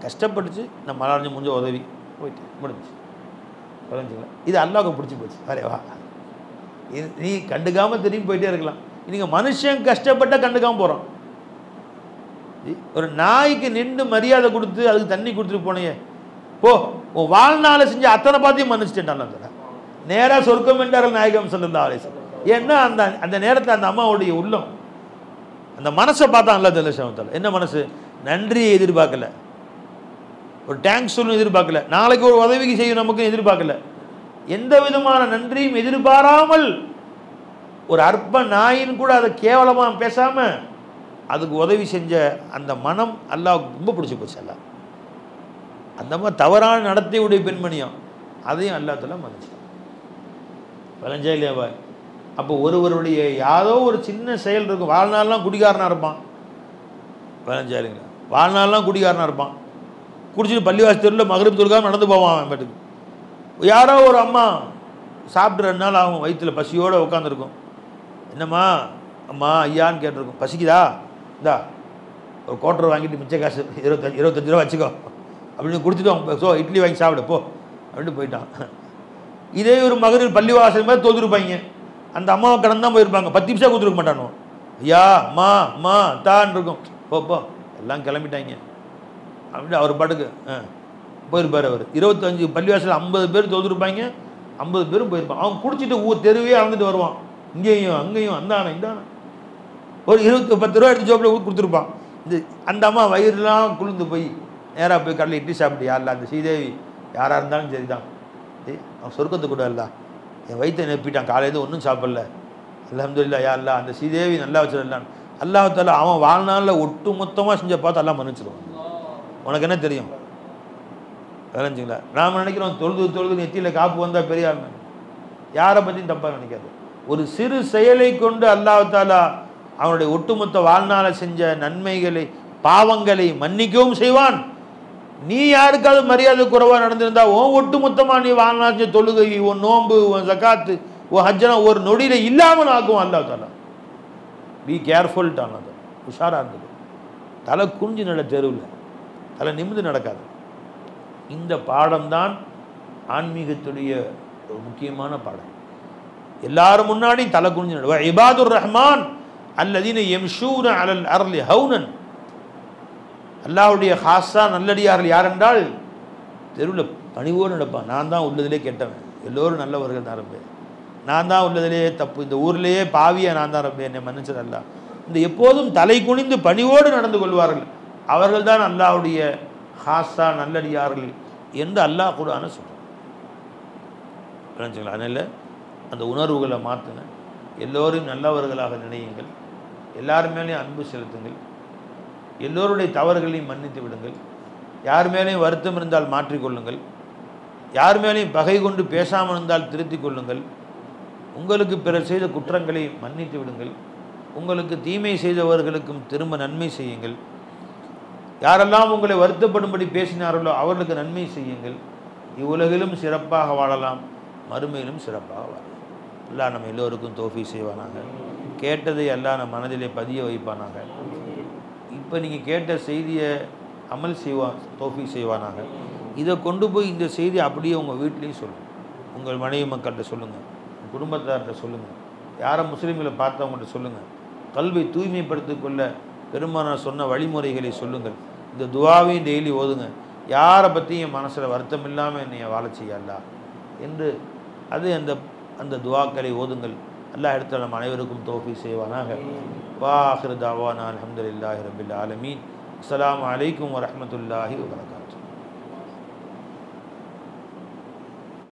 கஷ்டப்பட்டுச்சு, நம்ம மலர்ந்து முடிஞ்ச உதவி போயிட்டு முடிஞ்சு குறைஞ்சிங்களா. இது அல்லாஹ்வுக்கு பிடிச்சி போச்சு. வரேவா, இது நீ கண்டுக்காமல் திரும்பி போயிட்டே இருக்கலாம். நீங்கள் மனுஷன் கஷ்டப்பட்ட கண்டுக்காமல் போகிறோம். ஒரு நாய்க்கு நின்று மரியாதை கொடுத்து அதுக்கு தண்ணி கொடுத்துட்டு போனீங்க, போ உன் வாழ்நாளை செஞ்சு அத்தனை பார்த்தையும் மன்னிச்சுட்டேன். நேராக சொர்க்கம் என்றார்கள் நாயகம் ஸல்லல்லாஹு அலைஹி வஸல்லம். ஏன்னா அந்த அந்த நேரத்தில் அந்த அம்மாவுடைய உள்ளம், அந்த மனசை பார்த்தா அல்லாஹ் ஜல்ல ஷானஹு. என்ன மனசு? நன்றியை எதிர்பார்க்கல, ஒரு டேங்க்ஸ் சொல்லணும் எதிர்பார்க்கல, நாளைக்கு ஒரு உதவிக்கு செய்யும் நமக்கு எதிர்பார்க்கல, எந்த விதமான நன்றியும் எதிர்பாராமல் ஒரு அற்ப நாயின் கூட அதை கேவலமாக பேசாமல் அதுக்கு உதவி செஞ்ச அந்த மனம் அல்லாஹ்வுக்கு ரொம்ப பிடிச்சி போச்சு. அல்லாஹ் அந்த மாதிரி தவறான நடத்தையுடைய பெண்மணியும் அதையும் அல்லாஹ் தஆலா மன்னிச்சு. விளைஞ்சா இல்லையாவா? அப்போ ஒருவருடைய யாரோ ஒரு சின்ன செயல் இருக்கும், வாழ்நாள்லாம் குடிகாரனாக இருப்பான், விளைஞ்சா இல்லைங்களா, வாழ்நாள்லாம் குடிகாரனாக இருப்பான், குடிச்சிட்டு பள்ளிவாசி தெருவில் மகரிப் தொழுகாமல் நடந்து போவான் அவன் பாட்டுக்கு. யாரோ ஒரு அம்மா சாப்பிட்டு 2 நாள் ஆகும், வயிற்றில் பசியோடு உட்காந்துருக்கும், என்னம்மா அம்மா ஐயான்னு கேட்டிருக்கும், பசிக்குதா இந்தா ஒரு கோட்டரை வாங்கிட்டு மிச்ச காசு 25 ரூபா வச்சுக்கோ அப்படின்னு கொடுத்துட்டு ஸோ இட்லி வாங்கி சாப்பிடு போ அப்படின்ட்டு போயிட்டான். இதே ஒரு மகரிப் பள்ளிவாசல் மாதிரி தோதுருப்பாங்க, அந்த அம்மாவை கடந்து தான் போயிருப்பாங்க, 10 நிமிஷம் கொடுத்துருக்க மாட்டானோ, ஐயா அம்மா அம்மா தான் இருக்கும், போ எல்லாம் கிளம்பிட்டாங்க அப்படின்ட்டு அவர் பாட்டுக்கு போயிருப்பார். அவர் 25 பள்ளிவாசல் 50 பேர் தோதுருப்பாங்க, 50 பேரும் போயிருப்பான். அவன் குடிச்சிட்டு தெருவே அளந்துட்டு வருவான், இங்கேயும் அங்கேயும் அந்தானே இந்தானே, ஒரு 10 ரூபா எடுத்து ஜோப்பில் கொடுத்துருப்பான். அந்த அம்மா வயிறுலாம் குளிர்ந்து போய் நேராக போய் கடலில் இட்லி சாப்பிட்டு, யாரில்ல அந்த ஸ்ரீதேவி யாராக இருந்தாலும் சரி தான், அவன் சொர்க்கத்தை கூட இல்லை, என் வயிற்றை நெப்பிட்டான், காலையில் ஒன்றும் சாப்பிடல, அல்ஹம்துலில்லாஹ் யா அல்லாஹ் அந்த ஸ்ரீதேவி நல்லா வச்சிடலான். அல்லாஹ் தஆலா அவன் வாழ்நாளில் ஒட்டு மொத்தமாக செஞ்ச பார்த்து எல்லாம் மன்னிச்சிடுவான். உனக்கு என்ன தெரியும்? விளைஞ்சிங்களா? நாம் நினைக்கிறோம் தொழுது நெத்தியில் காப்பு வந்தால் பெரிய ஆள், யாரை பற்றியும் தப்பாக நினைக்காது. ஒரு சிறு செயலை கொண்டு அல்லாஹ் தஆலா அவனுடைய ஒட்டுமொத்த வாழ்நாளை செஞ்ச நன்மைகளை பாவங்களை மன்னிக்கவும் செய்வான். நீ யாருக்காவது மரியாதை குறைவாக நடந்திருந்தா உன் ஒட்டுமொத்தமாக நீ வாழ்நாள் செஞ்ச தொழுகை, உன் நோன்பு, உன் ஜகாத்து, உன் ஹஜ்ஜனா ஒரு நொடியில் இல்லாமல் ஆக்குவான் அல்லாஹ் தஆலா. பி கேர்ஃபுல் தான், அது உஷாராக இருந்தது. தலை குனிஞ்சு நட தெருவில், தலை நிமிர்ந்து நடக்காது. இந்த பாடம்தான் ஆன்மீகத்துடைய ஒரு முக்கியமான பாடம். எல்லாரும் முன்னாடி தலை குனிஞ்சு நட. இபாதுர் ரஹ்மான் அல்லதீன யம்ஷூன அலல் அர்லி ஹவுனன். அல்லாஹ்வுடைய ஹாஸா நல்லடியார்கள் யார் என்றால் தெருவில் பணிவோடு நடப்பான். நான் தான் உள்ளதிலே கெட்டவன், எல்லோரும் நல்லவர்கள் தான் ரப்பே, நான் தான் உள்ளதிலே தப்பு, இந்த ஊர்லேயே பாவியை நான் தான் ரப்பே, என்னை மன்னிச்சது அல்லாஹ். இந்த எப்போதும் தலை குனிந்து பணிவோடு நடந்து கொள்வார்கள், அவர்கள் தான் அல்லாஹ்வுடைய ஹாஸா நல்லடியார்கள் என்று அல்லாஹ் குர்ஆனை சொல்கிறான். அதனால் அந்த உணர்வுகளை மாற்றுங்க, எல்லோரும் நல்லவர்களாக நினையுங்கள், எல்லார் மேலேயும் அன்பு செலுத்துங்கள், எல்லோருடைய தவறுகளையும் மன்னித்து விடுங்கள். யார் மேலேயும் வருத்தம் இருந்தால் மாற்றிக்கொள்ளுங்கள். யார் மேலேயும் பகை கொண்டு பேசாமல் இருந்தால் திருத்திக் கொள்ளுங்கள். உங்களுக்கு பிறர் செய்த குற்றங்களை மன்னித்து விடுங்கள். உங்களுக்கு தீமை செய்தவர்களுக்கும் திரும்ப நன்மை செய்யுங்கள். யாரெல்லாம் உங்களை வருத்தப்படும்படி பேசினார்களோ அவர்களுக்கு நன்மை செய்யுங்கள். இவ்வுலகிலும் சிறப்பாக வாழலாம், மறுமையிலும் சிறப்பாக வாழலாம். அல்லாஹ் நம்ம எல்லோருக்கும் தௌஃபீக் செய்வானாக. கேட்டதை அல்லாஹ் நம்ம மனதிலே பதிய வைப்பானாக. இப்போ நீங்கள் கேட்ட செய்தியை அமல் தௌஃபீக் செய்வானாக. இதை கொண்டு போய் இந்த செய்தி அப்படியே உங்கள் வீட்லேயும் சொல்லுங்கள். உங்கள் மனைவி மக்கள்கிட்ட சொல்லுங்கள், குடும்பத்தார்கிட்ட சொல்லுங்கள், யாரை முஸ்லீம்களை பார்த்தவங்கள்ட்ட சொல்லுங்கள். கல்வை தூய்மைப்படுத்திக் கொள்ள பெருமானார் சொன்ன வழிமுறைகளை சொல்லுங்கள். இந்த துவாவையும் டெய்லி ஓதுங்க. யாரை பற்றியும் என் மனசில் வருத்தம் இல்லாமல் என்னை வாழ செய்ய அல்லாஹ் என்று அது அந்த துவாக்களை ஓதுங்கள். அல்லாஹ் இடத்துல நம்ம அனைவருக்கும் தௌஃபீக் செய்வானாக. வா ஆகிரு தாவானா அல்ஹம்துலில்லாஹி ரப்பில் ஆலமீன். அஸ்ஸலாமு அலைக்கும் வரஹ்மத்துல்லாஹி வபரகாத்துஹு.